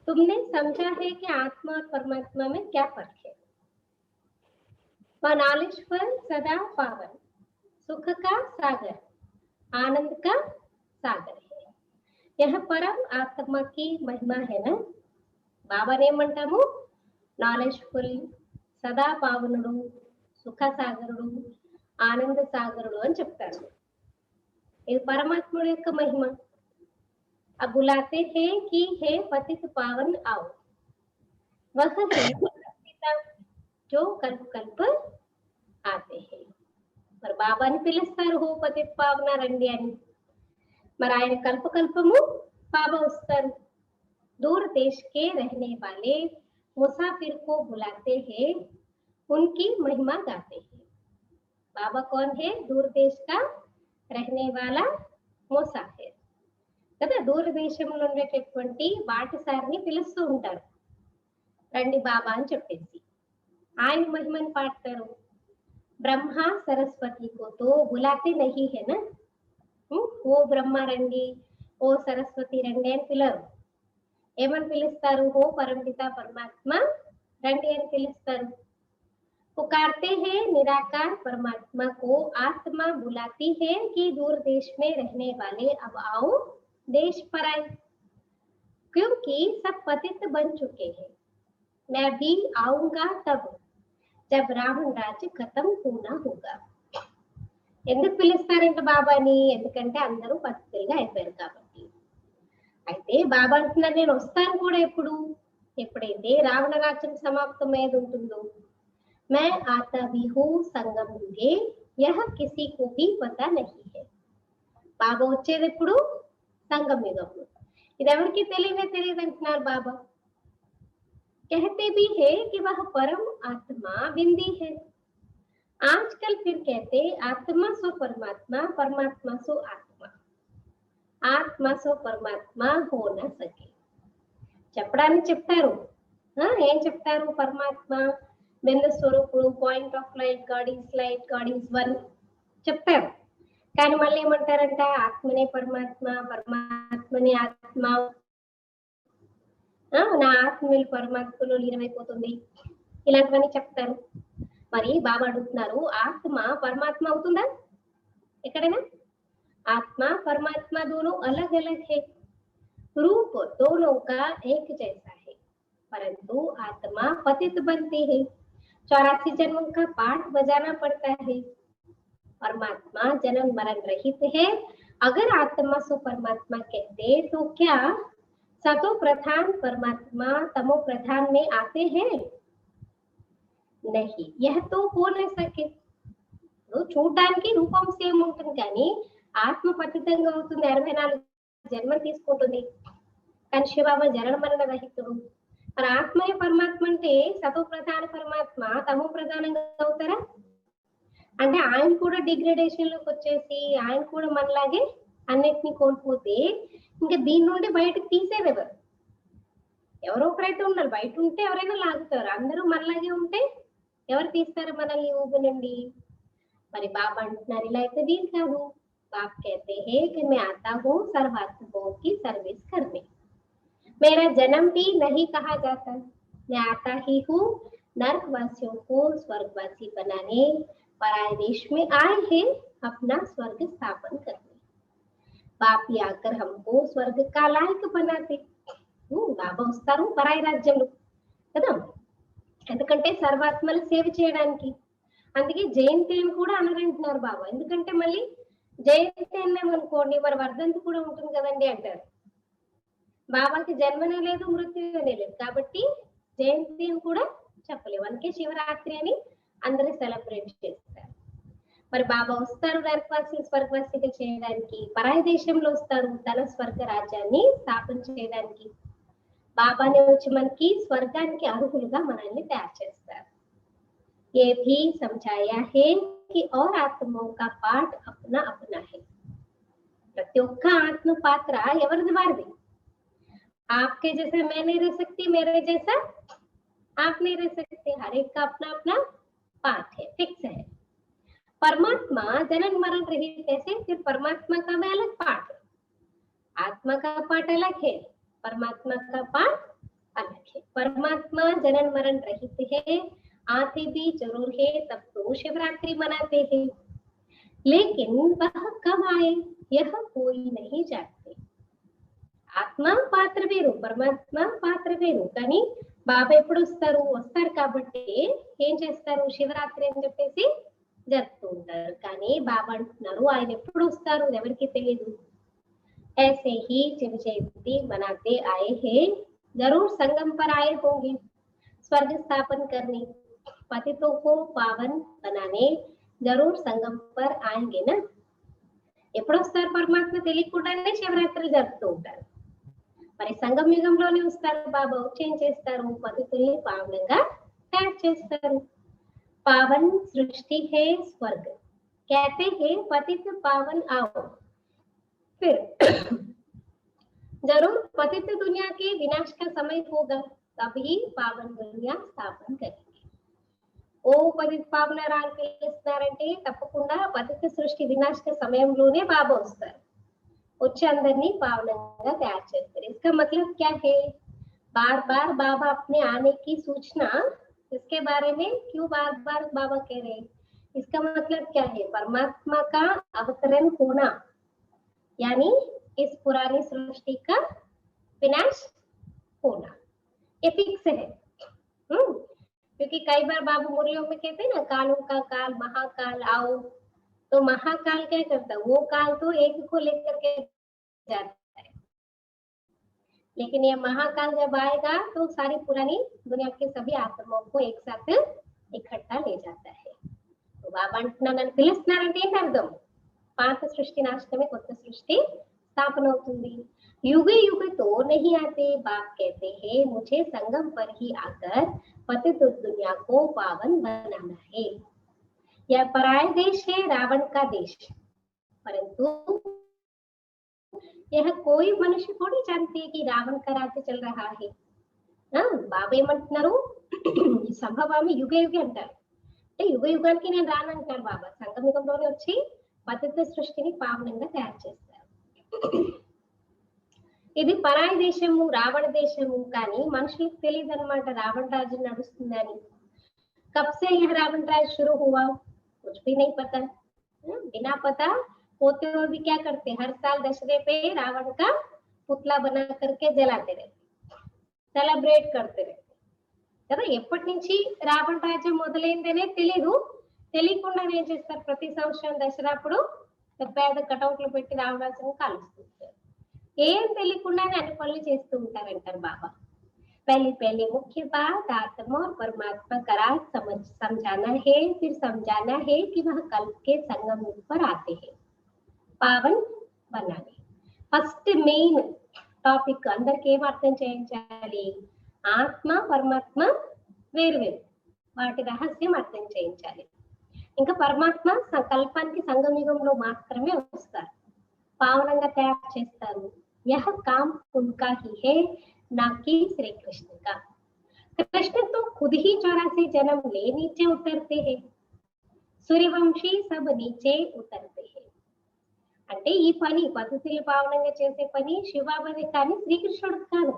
तुमने समझा है कि आत्मा और परमात्मा में क्या फर्क है. नॉलेजफुल सदा पावन, सुख का सागर, आनंद का सागर है. यह परम आत्मा की महिमा है ना. बाबा ने ఏమంటాము, నాలెడ్జ్ఫుల్, సదా పావనుడు, సుఖ సాగరుడు, ఆనంద సాగరుడు అని చెప్తారు. ఇది పరమాత్ముడి యొక్క మహిమ. अब बुलाते हैं कि हे पतित पावन आओ, वह है पिता. जो कल्प कल्प आते हैं. మరి బాబాని పిలుస్తారు హో పతిత్ పావన రండి అని. మరి ఆయన కల్ప కల్పము బాబా వస్తారు. दूर देश के रहने वाले मुसाफिर को बुलाते हैं, उनकी महिमा गाते हैं. बाबा कौन है? दूर देश का रहने वाला मुसाफिर కదా. దూరదేశంలో ఉండేటటువంటి బాటసారిని పిలుస్తూ ఉంటారు, రండి బాబా అని చెప్పేసి. ఆయన మహిమని పాడతారు. బ్రహ్మ సరస్వతి को तो बुलाते नहीं है ना. ఓ బ్రహ్మ రండి, ఓ సరస్వతి రండి అని పిలరు. ఏమని పిలుస్తారు? ఓ పరమపిత పరమాత్మ రండి అని పిలుస్తారు. पुकारते हैं निराकार परमात्मा को, आत्मा बुलाती है कि दूर देश में रहने वाले अब आओ देश पर आए, क्योंकि सब पतित बन चुके हैं. मैं भी आऊंगा तब जब रावण राज्य खत्म होना होगा. ఎందుకు పిలుస్తారంట బాబాని? ఎందుకంటే అందరూ పతితులుగా అయిపోయారు కాబట్టి. అయితే బాబా అంటున్నారు నేను వస్తాను కూడా ఎప్పుడు? ఎప్పుడైతే రావణ రాజ్యం సమాప్తమయ్యేది ఉంటుందో. मैं आता भी हूँ संगम युगे, यह किसी को भी पता नहीं है. బాబా వచ్చేది ఎప్పుడు? సంగం యుగంలో. ఇది ఎవరికి తెలియదు అంటున్నారు బాబా. कहते भी है कि वह परम आत्मा बिंदी है. आजकल फिर कहते आत्मा सो परमात्मा, परमात्मा सो आत्मा, आत्मा सो परमात्मा हो न सके. చెప్పడానికి చెప్తారు. ఏం చెప్తారు? పరమాత్మ బిందు స్వరూపుడు, point of light, God is one చెప్తారు. కానీ మళ్ళీ ఏమంటారంట? ఆత్మనే పరమాత్మ, పరమాత్మనే ఆత్మ, నా ఆత్మలు పరమాత్మలో లీనమైపోతుంది, ఇలాంటివన్నీ చెప్తారు. మరి బాబా అడుగుతున్నారు, ఆత్మ పరమాత్మ అవుతుందా ఎక్కడైనా? ఆత్మ పరమాత్మ दोनों अलग अलग है, रूप दोनों का एक जैसा है, परंतु आत्मा पतित बनती है, 84 जन्मों का पाठ बजाना पड़ता है. परमात्मा जन्म मरण रहित है. अगर आत्मा सो परमात्मा कहते तो क्या सतो प्रधान परमात्मा तमो प्रधान में आते हैं? नहीं, यह तो हो न सके. చూడడానికి రూపం సేమ్ ఉంటుంది కానీ ఆత్మ పతితంగా అవుతుంది, 64 జన్మలు తీసుకుంటుంది. కానీ శివబాబా జనన మరణ రహితుడు. మరి ఆత్మయే పరమాత్మ అంటే సతో ప్రధాన పరమాత్మ తమో ప్రధానంగా అవుతారా? అంటే ఆయన కూడా డిగ్రేడేషన్ లోకి వచ్చేసి ఆయన కూడా మనలాగే అన్నిటిని కోల్పోతే ఇంకా దీని నుండి బయటకు తీసేది ఎవరు? ఎవరో ఒకరైతే ఉండాలి. బయట ఉంటే ఎవరైనా లాగుతారు, అందరూ మనలాగే ఉంటే ఎవరు తీస్తారు మనల్ని ఊబి నుండి? మరి బాబా అంటున్నారు ఇలా అయితే వీలు కాదు. बाप कहते हैं कि मैं आता हूँ सर्वात्माओं की सर्विस करने. मेरा जन्म भी नहीं कहा जाता, मैं आता ही हूँ नरकवासियों को स्वर्गवासी बनाने. पराये देश में आए हैं अपना स्वर्ग स्थापन करने. बाप ही आकर हमको स्वर्ग का लायक बनाते. బాబా వస్తారు పరాయి రాజ్యంలో కదా, ఎందుకంటే సర్వాత్మలు సేవ చేయడానికి. అందుకే జయంతి అని కూడా అనరంటున్నారు బాబా. ఎందుకంటే మళ్ళీ జయంతి అన్నామనుకోండి మరి వర్ధంతి కూడా ఉంటుంది కదండి అంటారు. బాబాకి జన్మనే లేదు, మృత్యునే లేదు, కాబట్టి జయంతి అని కూడా చెప్పలేము. అందుకే శివరాత్రి అని అందరూ సెలబ్రేట్ చేస్తారు. మరి బాబా వస్తారు నరకవాసి స్వర్గవాసిగా చేయడానికి, పరాయి దేశంలో వస్తారు తన స్వర్గ రాజ్యాన్ని స్థాపన చేయడానికి. బాబానే వచ్చి మనకి స్వర్గానికి అర్హులుగా మనల్ని తయారు చేస్తారు. ये भी समझाया है कि और आत्माओं का पाठ अपना अपना है. प्रति ఒక్క ఆత్మ పాత్ర ఎవరిది వారిది. आपके जैसा मैं नहीं रह सकती, मेरे जैसा आप नहीं रह सकते. हर एक का अपना अपना पाठ है, फिक्स है. परमात्मा जनन मरण रहित कैसे? फिर परमात्मा का भी अलग पाठ है, आत्मा का पाठ अलग है, परमात्मा का पाठ अलग है. परमात्मा जनन मरण रहित है, आते भी जरूर है, तब तो शिवरात्रि मनाते हैं. लेकिन वह कब आए यह कोई नहीं जानते. ఆత్మ పాత్ర వేరు, పరమాత్మ పాత్ర వేరు. కానీ బాబా ఎప్పుడు వస్తారు కాబట్టి ఏం చేస్తారు? శివరాత్రి అని చెప్పేసి జరుపుతూ ఉంటారు. కానీ బాబా అంటున్నారు ఆయన ఎప్పుడు వస్తారు ఎవరికి తెలియదు. ऐसे ही शिव जयंती मनाते आए हैं, जरूर संगम पर आए होंगे स्वर्ग स्थापन करने. पतितों को पावन बनाने जरूर संगम पर आएंगे ना. ఎప్పుడు వస్తారు పరమాత్మ తెలియకుండానే శివరాత్రి జరుపుతూ ఉంటారు. మరి సంగమ యుగంలోనే వస్తారు బాబా. ఏం చేస్తారు? పతితుల్ని పావనంగా తయారు చేస్తారు. పావన్ సృష్టి హే స్వర్గ कहते हैं पतित पावन आओ. फिर जरूर पतित दुनिया के विनाश का समय होगा, तभी पावन दुनिया स्थापन करेंगे. ఓ పతిత పావన రాని పిలుస్తున్నారంటే తప్పకుండా పతిత సృష్టి వినాశక సమయంలోనే బాబా వస్తారు. వచ్చి అందరినీ పావనంగా తయారు చేస్తారు. इसका मतलब क्या है? बार बार बाबा अपने आने की सूचना इसके बारे में क्यों बार बार बाबा कह रहे हैं? इसका मतलब क्या है? परमात्मा का अवतरण होना यानी इस पुरानी सृष्टि का विनाश होना, ये फिक्स है. क्योंकि कई बार बाबू मुरलियों में कहते हैं ना, कालों का काल महाकाल आओ. तो महाकाल क्या करता है? वो काल तो एक को लेकर के जाता है, लेकिन ये महाकाल जब आएगा तो सारी पुरानी दुनिया के सभी आत्माओं को एक साथ इकट्ठा ले जाता है. బాబా అంటున్నాను నన్ను పిలుస్తున్నారంటే ఏంటి అర్థం? పాత సృష్టి నాశనమే కొత్త సృష్టి స్థాపన అవుతుంది. युग युग तो नहीं आते, बाप कहते हैं मुझे संगम पर ही आकर पतित दुनिया को पावन बनाना है. यह पराय देश है, रावण का देश, परंतु यह कोई मनुष्य थोड़ी जानते कि रावण का राज्य चल रहा है. బాబా ఏమంటున్నారు? ఈ సంభవామి యుగ యుగ అంటారు. అంటే యుగ యుగానికి నేను రానంటారు బాబా. సంగమ యుగంలోనే వచ్చి పతిత సృష్టిని పావనంగా తయారు చేస్తారు. ఇది పరాయి దేశము, రావణ దేశము. కానీ మనుషులకు తెలియదు అనమాట రావణ రాజ్యం నడుస్తుందని. कब से यह रावण राज शुरू हुआ कुछ भी नहीं पता. बिना पता होते हुए भी क्या करते? हर साल दशहरे पे रावण का पुतला बना करके जलाते रहते, सेलिब्रेट करते रहते కదా. ఎప్పటి నుంచి రావణ రాజ్యం మొదలైందనే తెలీదు. తెలియకుండా ఏం చేస్తారు? ప్రతి సంవత్సరం దసరా అప్పుడు పెద్ద కటౌట్లు పెట్టి రావణాసుని కాలుస్తుంటారు. ఏం తెలియకుండానే అన్ని పనులు చేస్తూ ఉంటారంటారు బాబా. पहली पहली मुख्य बात आत्मा और परमात्मा का राज समझाना है. फिर समझाना है कि वह कल्प के संगम युग पर आते हैं पावन बनाने. फर्स्ट मेन టాపిక్ అందరికి ఏం అర్థం చేయించాలి? ఆత్మ పరమాత్మ వేరు వేరు, వాటి రహస్యం అర్థం చేయించాలి. ఇంకా పరమాత్మ సంకల్పానికి సంగమయుగంలో మాత్రమే వస్తారు, పావనంగా తయారు చేస్తారు. यह काम उनका ही है ना कि श्री कृष्ण का. कृष्ण तो खुद ही 84 जन्म ले नीचे उतरते हैं, सूर्यवंशी सब नीचे उतरते हैं. అంటే ఈ పని పద్ధతులు పావనంగా చేసే పని శివబాబాదే కానీ శ్రీకృష్ణుడు కాదు.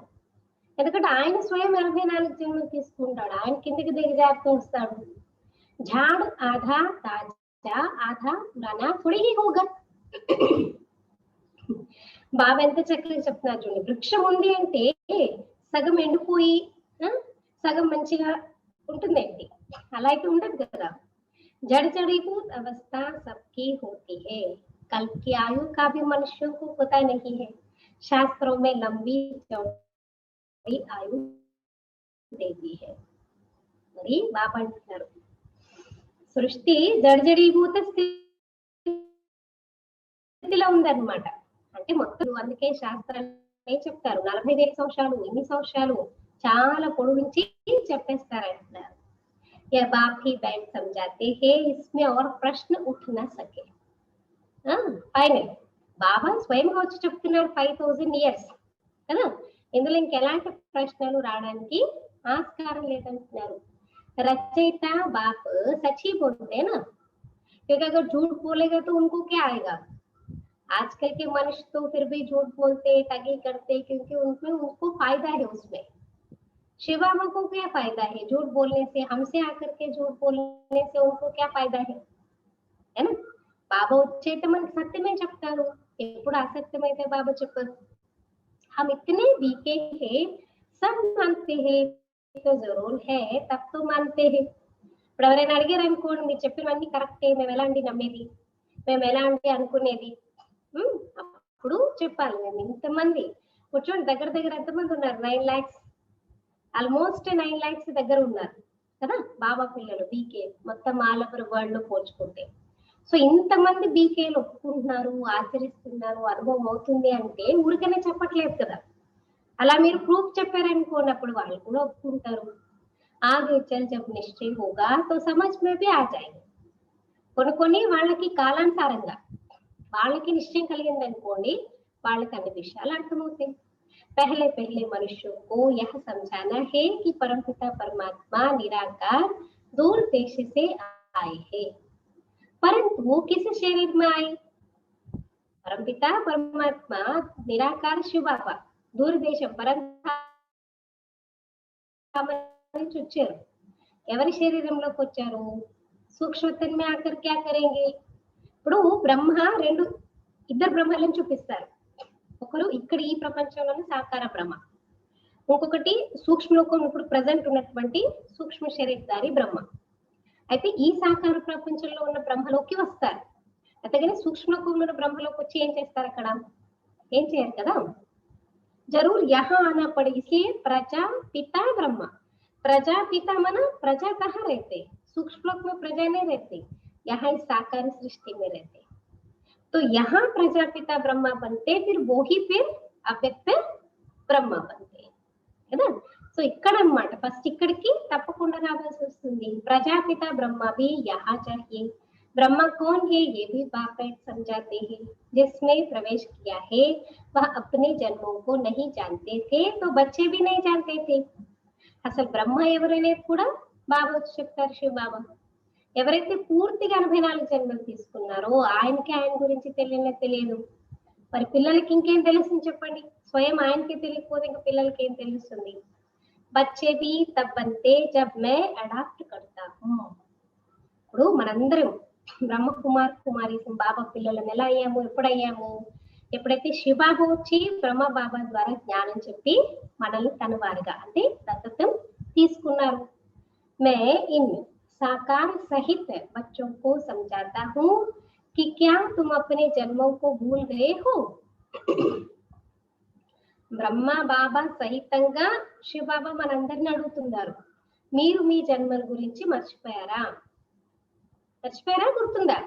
ఎందుకంటే ఆయన స్వయం 84 జన్మలు తీసుకుంటాడు, ఆయన కిందకి దిగజారుతూ వస్తాడు. झाड़ आधा ताजा आधा पुराना थोड़ी ही होगा. బాబా ఎంత చక్కగా చెప్తున్నారు చూడండి. వృక్షం ఉంది అంటే సగం ఎండిపోయి సగం మంచిగా ఉంటుందేంటి? అలా అయితే ఉండదు కదా. जड़-जड़ीभूत अवस्था सबकी होती है. कल्प की आयु का भी मनुष्यों को पता नहीं है. शास्त्रों में लंबी चौड़ी आयु देती है. మరి బాబా అంటున్నారు సృష్టి జడజడీభూత స్థితిలో ఉందన్నమాట. అంటే మొత్తం అందుకే శాస్త్రాలు ఏం చెప్తారు? 45 సంవత్సరాలు, ఎన్ని సంవత్సరాలు చాలా పొడిగించి చెప్పేస్తారంటున్నారు. यह बाप ही बैठ समझाते हैं, इसमें और प्रश्न उठ ना सके. ఫైనల్ బాబా స్వయంగా వచ్చి చెప్తున్నారు 5000 ఇయర్స్ కదా. ఇందులో ఇంకెలాంటి ప్రశ్నలు రావడానికి ఆస్కారం లేదంటున్నారు. रचयिता बाप सच ही बोलते हैं ना, क्योंकि अगर झूठ बोलेगा तो उनको क्या आएगा? आजकल के मनुष्य तो फिर भी झूठ बोलते, ठगी करते, क्योंकि उनमें उनको फायदा है. उसमें शिव बाबा को क्या फायदा है झूठ बोलने से? हमसे आकर के झूठ बोलने से उनको क्या फायदा है ना. బాబా వచ్చేట మనకి సత్యమే చెప్తారు, ఎప్పుడు అసత్యమైతే బాబా చెప్పరు. हम इतने वीके हैं, सब मानते हैं तो जरूर है, तब तो मानते हैं. ఇప్పుడు ఎవరైనా అడిగారు అనుకోండి, మీరు చెప్పినవన్నీ కరెక్టే, మేము ఎలా అండి నమ్మేది, మేము ఎలా అండి అనుకునేది? అప్పుడు చెప్పాలి. మేము ఇంతమంది కూర్చోండి, దగ్గర దగ్గర ఎంతమంది ఉన్నారు? 9 lakhs, ఆల్మోస్ట్ 9 lakhs దగ్గర ఉన్నారు. కదా బాబా పిల్లలు బీకే మొత్తం ఆల్ ఓవర్ వరల్డ్ లో పోల్చుకుంటే. సో ఇంతమంది బీకేలు ఒప్పుకుంటున్నారు, ఆచరిస్తున్నారు, అనుభవం అవుతుంది అంటే ఊరికనే చెప్పట్లేదు కదా. అలా మీరు ప్రూఫ్ చెప్పారనుకోండి అప్పుడు వాళ్ళు కూడా ఒప్పుకుంటారు. ఆగే చల్ జబ్ నిశ్చయ హోగా తో సమజ్ మే భీ ఆ జాయేగా. కొన్ని వాళ్ళకి కాలానుసారంగా వాళ్ళకి నిశ్చయం కలిగింది అనుకోండి, వాళ్ళకి అన్ని విషయాలు అర్థమవుతాయి. पहले पहले मनुष्यों को यह समझाना है कि परमपिता परमात्मा निराकार दूर देश से आए हैं, परंतु वो किस शरीर में आए? परमपिता परमात्मा निराकार शिव बाबा दूर देश నుంచి వచ్చారు. ఎవరి శరీరంలోకి వచ్చారు? సూక్ష్మతన్ మే ఆకర్ క్యా కరేంగే? ఇప్పుడు బ్రహ్మ ఇద్దరు బ్రహ్మలను చూపిస్తారు. ఒకరు ఇక్కడ ఈ ప్రపంచంలోని సాకార బ్రహ్మ, ఇంకొకటి సూక్ష్మలోకం ఇప్పుడు ప్రజెంట్ ఉన్నటువంటి సూక్ష్మ శరీరధారి బ్రహ్మ. అయితే ఈ సాకార ప్రపంచంలో ఉన్న బ్రహ్మలోకి వస్తారు. అంతేగాని సూక్ష్మలోకంలో ఉన్న బ్రహ్మలోకి వచ్చి ఏం చేస్తారు? అక్కడ ఏం చేయరు కదా. जरूर यहाँ आना पड़े, इसलिए प्रजापिता ब्रह्मा। प्रजापिता माना प्रजा कहाँ रहते? सूक्ष्म लोक में प्रजा नहीं रहती, यहाँ इस साकार सृष्टि में रहते. तो यहाँ प्रजापिता ब्रह्मा बनते, फिर वो ही फिर अव्यक्त బ్రహ్మ बनते కదా. సో ఇక్కడ అన్నమాట ఫస్ట్ ఇక్కడికి తప్పకుండా రావాల్సి వస్తుంది. ప్రజాపిత బ్రహ్మ भी यहाँ चाहिए. ब्रह्मा कौन है ये भी बापैट समझाते हैं. जिसमें प्रवेश किया है वह अपने जन्मों को नहीं जानते थे, तो बच्चे भी नहीं जानते थे. అసలు బ్రహ్మ ఎవరనేది కూడా బాబా చెప్తారు. శివ బాబా ఎవరైతే పూర్తిగా 84 జన్మలు తీసుకున్నారో ఆయన గురించి తెలియదు. మరి పిల్లలకి ఇంకేం తెలుస్తుంది చెప్పండి? స్వయం ఆయనకే తెలియకపోతే ఇంకా పిల్లలకి ఏం తెలుస్తుంది? బచ్చే भी तब बनते जब मैं अडॉप्ट करता हूं. ఇప్పుడు మనందరం బ్రహ్మ కుమార్ కుమారి బాబా పిల్లలను ఎలా అయ్యాము? ఎప్పుడయ్యాము? ఎప్పుడైతే శివబాబా వచ్చి బ్రహ్మ బాబా ద్వారా జ్ఞానం చెప్పి మనల్ని తన వారిగా అంటే దత్తతం తీసుకున్నారు. मैं इन साकार सहित बच्चों को समझाता हूँ कि क्या तुम अपने जन्मों को भूल गए हो. బ్రహ్మ బాబా సహితంగా శివ బాబా మనందరిని అడుగుతున్నారు, మీరు మీ జన్మల గురించి మర్చిపోయారా? గుర్తుందా?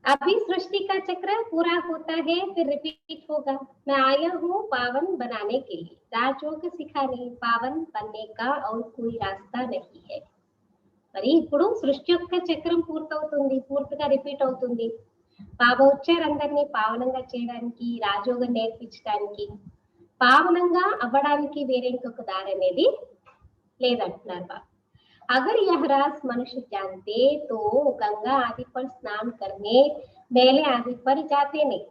अभी सृष्टि का चक्र पूरा होता है, फिर रिपीट होगा. मैं आया हूँ पावन बनाने के लिए, राजयोग सिखाने. पावन बनने का और कोई रास्ता नहीं है. మరి ఇప్పుడు సృష్టి యొక్క చక్రం పూర్తవుతుంది, పూర్తిగా రిపీట్ అవుతుంది. బాబా వచ్చారు అందరినీ పావనంగా చేయడానికి, రాజయోగం నేర్పించడానికి. పావనంగా అవ్వడానికి వేరే ఇంకొక దారి అనేది లేదంటున్నారు బాబా. अगर यह रास मनुष्य जानते तो गंगा आदि पर स्नान करने, मेले आदि पर जाते नहीं.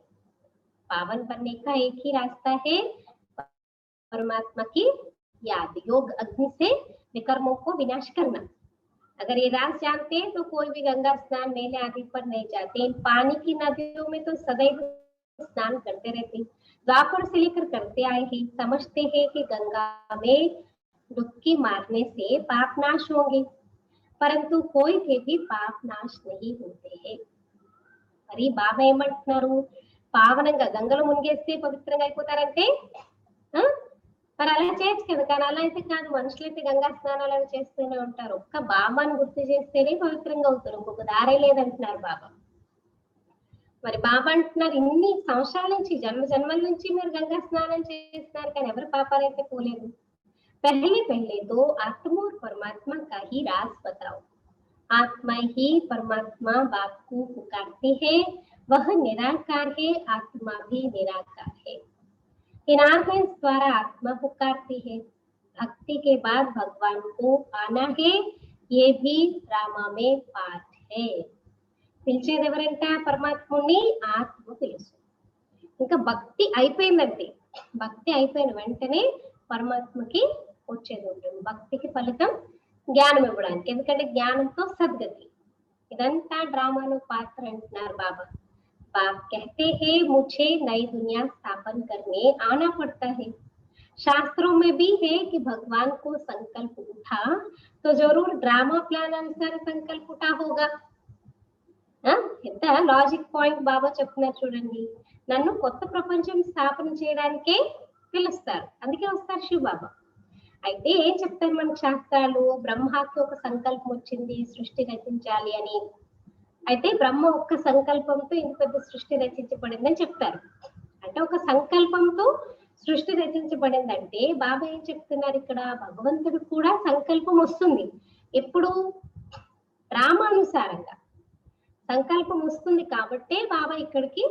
पावन बनने का एक ही रास्ता है, परमात्मा की याद, योग अग्नि से विकर्मों को विनाश करना. अगर ये रास जानते तो कोई भी गंगा स्नान मेले आदि पर नहीं जाते. इन पानी की नदियों में तो सदैव स्नान करते रहते, द्वापर से लेकर करते आए हैं. समझते हैं कि गंगा में डुबकी मारने से पाप नाश होंगे, परंतु कोई के भी पाप नाश नहीं होते हैं. మరి బాబా ఏమంటున్నారు? పావనంగా గంగలో మునిగేస్తే పవిత్రంగా అయిపోతారంటే మరి అలా చేయొచ్చు కదా. కానీ అలా అయితే కాదు, మనుషులైతే గంగా స్నానాలు అవి చేస్తూనే ఉంటారు. ఒక్క బాబాను గుర్తు చేస్తేనే పవిత్రంగా అవుతారు, ఇంకొక దారే లేదంటున్నారు బాబా. మరి బాబా అంటున్నారు ఇన్ని సంవత్సరాల నుంచి జన్మల నుంచి మీరు గంగా స్నానం చేస్తున్నారు, కానీ ఎవరు పాపాలైతే పోలేదు. पहले पहले तो आत्मा और परमात्मा का ही राज बताओ. आत्मा ही परमात्मा बाप को पुकारती है, वह निराकार है, आत्मा भी निराकार है. इनार्गन द्वारा आत्मा पुकारती है. भक्ति के बाद भगवान को पाना है, ये भी ड्रामा में पाठ है. పిలిచేది ఎవరంట? పరమాత్ముని ఆత్మ పిలుసు. ఇంకా భక్తి అయిపోయిందంటే, భక్తి అయిపోయిన వెంటనే పరమాత్మకి వచ్చేది ఉంటుంది. భక్తికి ఫలితం జ్ఞానం ఇవ్వడానికి, ఎందుకంటే జ్ఞానంతో సద్గతి. ఇదంతా డ్రామాను పాత్ర అంటున్నారు బాబా. बाप कहते हैं मुझे नई दुनिया स्थापन करने आना पड़ता है. शास्त्रों में भी है कि भगवान को संकल्प उठा तो जरूर ड्रामा प्लान अनुसार संकल्प उठा होगा. ఎంత లాజిక్ పాయింట్ బాబా చెప్తున్నారు చూడండి. నన్ను కొత్త ప్రపంచం స్థాపన చేయడానికే పిలుస్తారు, అందుకే వస్తారు శివ బాబా. అయితే ఏం చెప్తారు మనకు శాస్త్రాలు, బ్రహ్మకి ఒక సంకల్పం వచ్చింది సృష్టి రచించాలి అని. అయితే బ్రహ్మ ఒక్క సంకల్పంతో ఇంత పెద్ద సృష్టి రచించబడిందని చెప్తారు. అంటే ఒక సంకల్పంతో సృష్టి రచించబడిందంటే బాబా ఏం చెప్తున్నారు ఇక్కడ, భగవంతుడు కూడా సంకల్పం వస్తుంది. ఎప్పుడు? రామానుసారంగా సంకల్పం వస్తుంది కాబట్టే బాబా ఇక్కడికి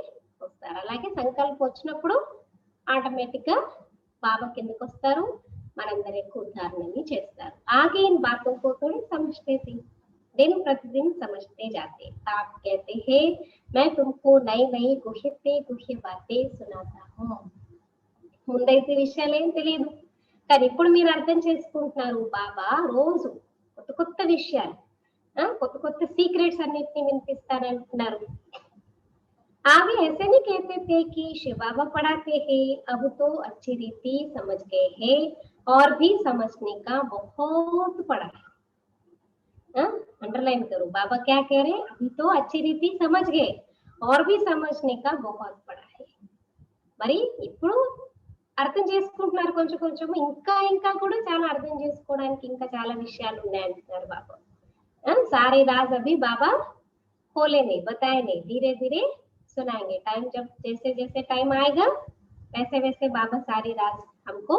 వస్తారు. అలాగే సంకల్పం వచ్చినప్పుడు ఆటోమేటిక్ గా बाबा కిందకి వస్తారు, మనందరి యొక్క ఉద్ధారణని చేస్తారు. आगे इन बातों को थोड़ी समझते थे, दिन प्रतिदिन समझते जाते। आप कहते हैं मैं तुमको नई नई गुह्य बातें सुनाता हूँ। ముందైతే విషయాలు ఏం తెలియదు, కానీ ఇప్పుడు మీరు అర్థం చేసుకుంటున్నారు. బాబా రోజు కొత్త కొత్త విషయాలు, కొత్త కొత్త సీక్రెట్స్ అన్నిటిని వినిపిస్తారంటున్నారు. आगे ऐसे नहीं कहते थे कि शिव बाबा पढ़ाते हैं, अब तो अच्छी रीति समझ गए हैं और भी समझने का बहुत पड़ा है। अंडरलाइन करो, बाबा क्या कह रहे हैं, अभी तो अच्छी रीति समझ गए और भी समझने का बहुत पड़ा है। మరి ఇప్పుడు అర్థం చేసుకుంటున్నారు కొంచెం కొంచెం, ఇంకా ఇంకా కూడా చాలా అర్థం చేసుకోవడానికి ఇంకా చాలా విషయాలు ఉన్నాయంటున్నారు బాబా. सारे राज अभी बाबा खोले नहीं, बताए नहीं, धीरे धीरे सुनाएंगे। टाइम जब जैसे जैसे टाइम आएगा वैसे वैसे बाबा सारी राज हमको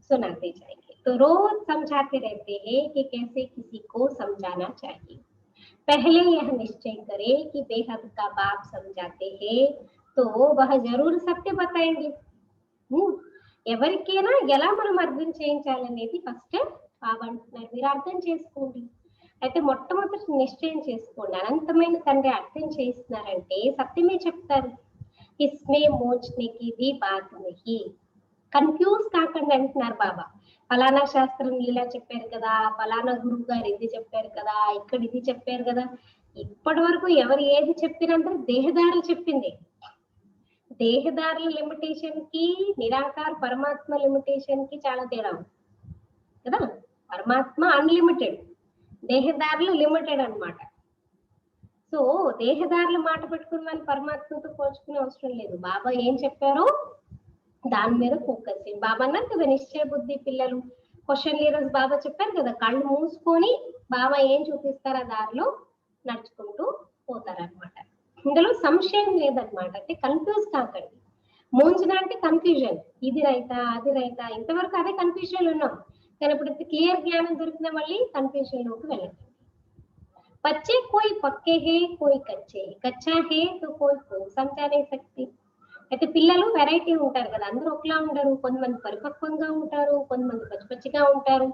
सुनाते जाएंगे। तो रोज समझाते रहते हैं कि कैसे किसी को समझाना चाहिए। पहले यह निश्चय करें कि बेहद का बाप समझाते हैं तो वह जरूर सत्य बताएंगे। ఎవరికైనా ఎలా మనం అర్థం చేయించాలనేది ఫస్ట్ బాబా అంటున్నారు, మీరు అర్థం చేసుకోండి. అయితే మొట్టమొదటి నిశ్చయం చేసుకోండి, అనంతమైన తండ్రి అర్థం చేస్తున్నారంటే సత్యమే చెప్తారు. ఇస్మే మోచనేకి వి బాత్ నహీ, కన్ఫ్యూజ్ కాకండి అంటున్నారు బాబా. ఫలానా శాస్త్రం ఇలా చెప్పారు కదా, ఫలానా గురువు గారు ఇది చెప్పారు కదా, ఇక్కడ ఇది చెప్పారు కదా. ఇప్పటి వరకు ఎవరు ఏది చెప్పినంత దేహదారులు చెప్పింది. దేహదారుల లిమిటేషన్ కి నిరాకార పరమాత్మ లిమిటేషన్ కి చాలా తేడా ఉంది కదా. పరమాత్మ అన్లిమిటెడ్, దేహదారులు లిమిటెడ్ అన్నమాట. సో దేహదారుల మాట పెట్టుకుని మనం పరమాత్మతో పోల్చుకునే అవసరం లేదు. బాబా ఏం చెప్పారో దాని మీద ఫోకస్ చేయండి. బాబా అన్నారు కదా నిశ్చయ బుద్ధి పిల్లలు. క్వశ్చన్ లీడర్స్ బాబా చెప్పారు కదా, కళ్ళు మూసుకొని బాబా ఏం చూపిస్తారో ఆ దారిలో నడుచుకుంటూ పోతారనమాట. ఇందులో సంశయం లేదనమాట. అంటే కన్ఫ్యూజ్ కాకండి. మూంజన అంటే కన్ఫ్యూజన్, ఇది రైతా అది రైతా, ఇంతవరకు అదే కన్ఫ్యూజన్ ఉన్నాం. కానీ ఇప్పుడు క్లియర్ జ్ఞానం దొరికిన మళ్ళీ కన్ఫ్యూజన్ లోకి వెళ్ళండి. बच्चे कोई पक्के है कोई कच्चे है, कच्चा है तो कोई को समझा नहीं सकती। అయితే పిల్లలు వెరైటీ ఉంటారు కదా, అందరూ ఒకలా ఉండరు. కొంతమంది పరిపక్వంగా ఉంటారు, కొంతమంది పచ్చిపచ్చిగా ఉంటారు.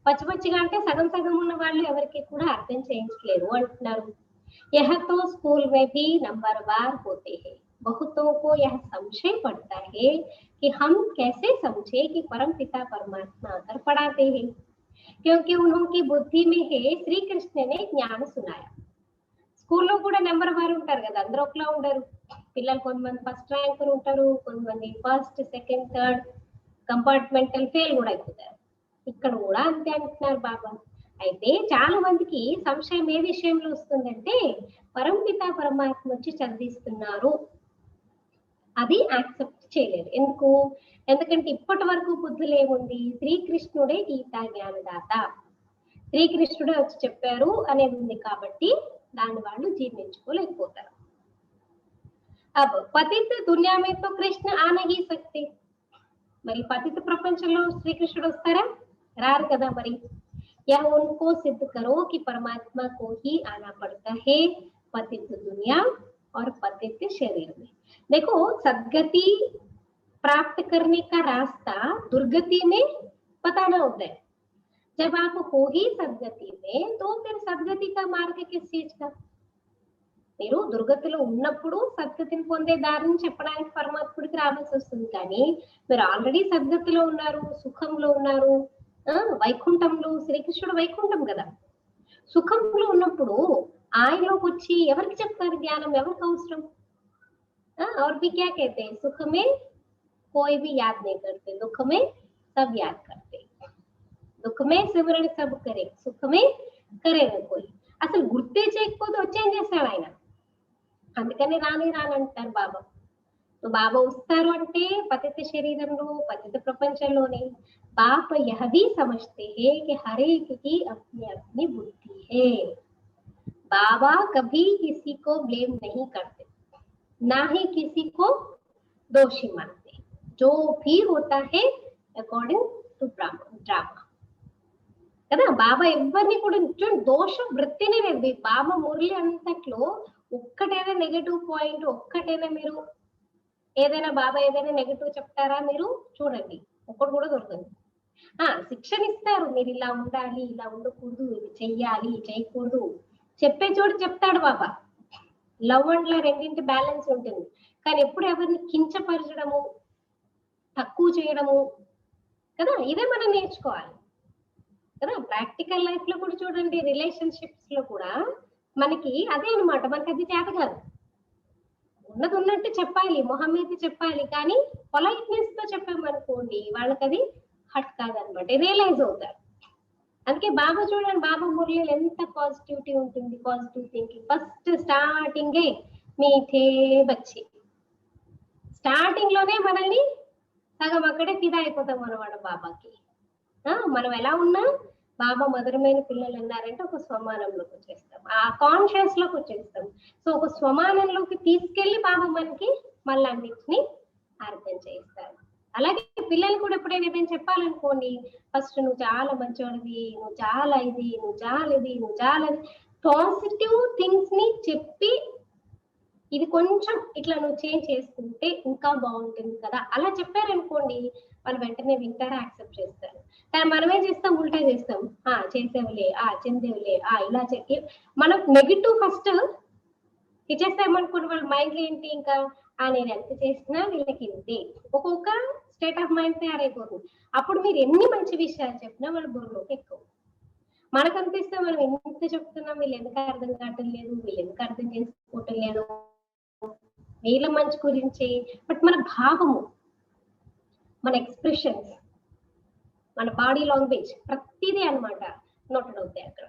పచ్చిపచ్చిగా అంటే సగం సగం ఉన్న వాళ్ళు ఎవరికి కూడా అర్థం చేయించలేరు అంటున్నారు. यह तो स्कूल में भी नंबरवार होते हैं, बहुतों को यह संशय पड़ता है कि हम कैसे समझे कि परम पिता परमात्मा आकर पढ़ाते हैं, क्योंकि उन्होंने बुद्धि में है श्री कृष्ण ने ज्ञान सुनाया। స్కూల్లో కూడా నెంబర్ వారు ఉంటారు కదా, అందరూ ఒకలా ఉండరు. పిల్లలు కొంతమంది ఫస్ట్ ర్యాంకర్ ఉంటారు, కొంతమంది first second third compartmental fail కూడా అయిపోతారు. ఇక్కడ కూడా అంతే అంటున్నారు బాబా. అయితే చాలా మందికి సంశయం ఏ విషయంలో వస్తుందంటే, పరంపిత పరమాత్మ వచ్చి చదివిస్తున్నారు అది యాక్సెప్ట్ చేయలేదు. ఎందుకంటే ఇప్పటి వరకు బుద్ధులు ఏముంది, శ్రీకృష్ణుడే గీతా జ్ఞానదాత, శ్రీకృష్ణుడే వచ్చి చెప్పారు అనేది ఉంది కాబట్టి దాని వాళ్ళు జీర్ణించుకోలేకపోతారు. అబ్ పతిత దునియా మే తో కృష్ణ ఆ నహీ సక్తే, మరి పతిత ప్రపంచంలో శ్రీకృష్ణుడు వస్తారా? రారు కదా. మరి यह उनको सिद्ध करो कि परमात्मा को ही आना पड़ता है पतित दुनिया और पतित शरीर में। देखो सदगति प्राप्त करने का रास्ता दुर्गति में बताना होता है। जब आप हो ही सदगति में तो फिर सदगति का मार्ग किस चीज का? మీరు దుర్గతిలో ఉన్నప్పుడు సద్గతిని పొందే దారిని చెప్పడానికి పరమాత్ముడికి రావాల్సి వస్తుంది. కానీ మీరు ఆల్రెడీ సద్గతిలో ఉన్నారు, సుఖంలో ఉన్నారు, వైకుంఠంలో. శ్రీకృష్ణుడు వైకుంఠం కదా. సుఖంలో ఉన్నప్పుడు ఆయనలోకి వచ్చి ఎవరికి చెప్తారు జ్ఞానం, ఎవరికి అవసరం? और भी क्या कहते हैं, सुख में कोई भी याद नहीं करते, दुख में सब याद करते, दुख में सिमरण सब करे, सुख में करे न कोई. అసలు గుర్తే చేయకపోతే వచ్చేం చేస్తాడు ఆయన. అందుకని రాని రానంటారు బాబా. బాబా వస్తారు అంటే పతిత శరీరంలో పతిత ప్రపంచంలోనే बाप यह भी समझते हैं कि हर एक की अपनी अपनी बुद्धि है। बाबा कभी किसी को ब्लेम नहीं करते, ना ही किसी को दोषी मानते। जो भी होता है अकॉर्डिंग टू ड्रामा కదా బాబా ఎవరిని కూడా దోష వృత్తిని లేదు. బాబా మురళి అంతట్లో ఒక్కటైనా నెగటివ్ పాయింట్, ఒక్కటైనా మీరు ఏదైనా బాబా ఏదైనా నెగటివ్ చెప్తారా మీరు చూడండి, ఒక్కటి కూడా దొరకదు. శిక్షణ ఇస్తారు, మీరు ఇలా ఉండాలి, ఇలా ఉండకూడదు, ఇది చెయ్యాలి, చేయకూడదు, చెప్పే చోటు చెప్తాడు బాబా. లవ్ అండ్ లా రెండింటి బ్యాలెన్స్ ఉంటుంది. కానీ ఎప్పుడు ఎవరిని కించపరచడము, తక్కువ చేయడము కదా, ఇదే మనం నేర్చుకోవాలి కదా. ప్రాక్టికల్ లైఫ్ లో కూడా చూడండి, రిలేషన్షిప్స్ లో కూడా మనకి అదే అనమాట. మనకి అది చేత కాదు, ఉన్నది ఉన్నట్టు చెప్పాలి, మొహం మీద చెప్పాలి. కానీ పొలైట్నెస్ తో చెప్పామనుకోండి వాళ్ళకి అది హట్ కాదనమాట, రియలైజ్ అవుతారు. అందుకే బాబా చూడండి, బాబా మురళిలో ఎంత పాజిటివిటీ ఉంటుంది, పాజిటివ్ థింకింగ్. ఫస్ట్ స్టార్టింగే మీఠే బచ్చి, స్టార్టింగ్ లోనే మనల్ని సగం అక్కడే ఫిదా అయిపోతాం అనమాట బాబాకి. మనం ఎలా ఉన్నా బాబా మధురమైన పిల్లలు అన్నారంటే ఒక స్వమానంలోకి వచ్చేస్తాం, ఆ కాన్షియస్ లోకి వచ్చేస్తాం. సో ఒక స్వమానంలోకి తీసుకెళ్లి బాబా మనకి మళ్ళీ అన్నింటినీ అర్థం చేస్తారు. అలాగే పిల్లలు కూడా ఎప్పుడైనా ఏదైనా చెప్పాలనుకోండి, ఫస్ట్ నువ్వు చాలా మంచివాడివి, నువ్వు చాలా ఇది, నువ్వు చాలా ఇది, నువ్వు చాలా పాజిటివ్ థింగ్స్ ని చెప్పి ఇది కొంచెం ఇట్లా నువ్వు చేంజ్ చేసుకుంటే ఇంకా బాగుంటుంది కదా అలా చెప్పారనుకోండి, వాళ్ళు వెంటనే వింటారా, యాక్సెప్ట్ చేస్తారు. కానీ మనమే చేస్తాం, ఉల్టా చేస్తాం. చేసేవులే, చెందేవులే, ఇలా మనం నెగిటివ్ ఫస్ట్ ఇచ్చేస్తామనుకోండి, వాళ్ళ మైండ్ లో ఏంటి ఇంకా నేను ఎంత చేసినా వీళ్ళకి ఇంతే, ఒక్కొక్క స్టేట్ ఆఫ్ మైండ్ తయారైపోతుంది. అప్పుడు మీరు ఎన్ని మంచి విషయాలు చెప్పినా వాళ్ళ బుర్రలోకి ఎక్కువ. మనకు అనిపిస్తే మనం ఎంత చెప్తున్నాం, వీళ్ళు ఎందుకు అర్థం కావటం లేదు, వీళ్ళు ఎందుకు అర్థం చేసుకోవటం లేదు, వీళ్ళ మంచి గురించి. బట్ మన భావము, మన ఎక్స్ప్రెషన్స్, మన బాడీ లాంగ్వేజ్ ప్రతిదీ అనమాట నోటెడ్ అవుతాయి అక్కడ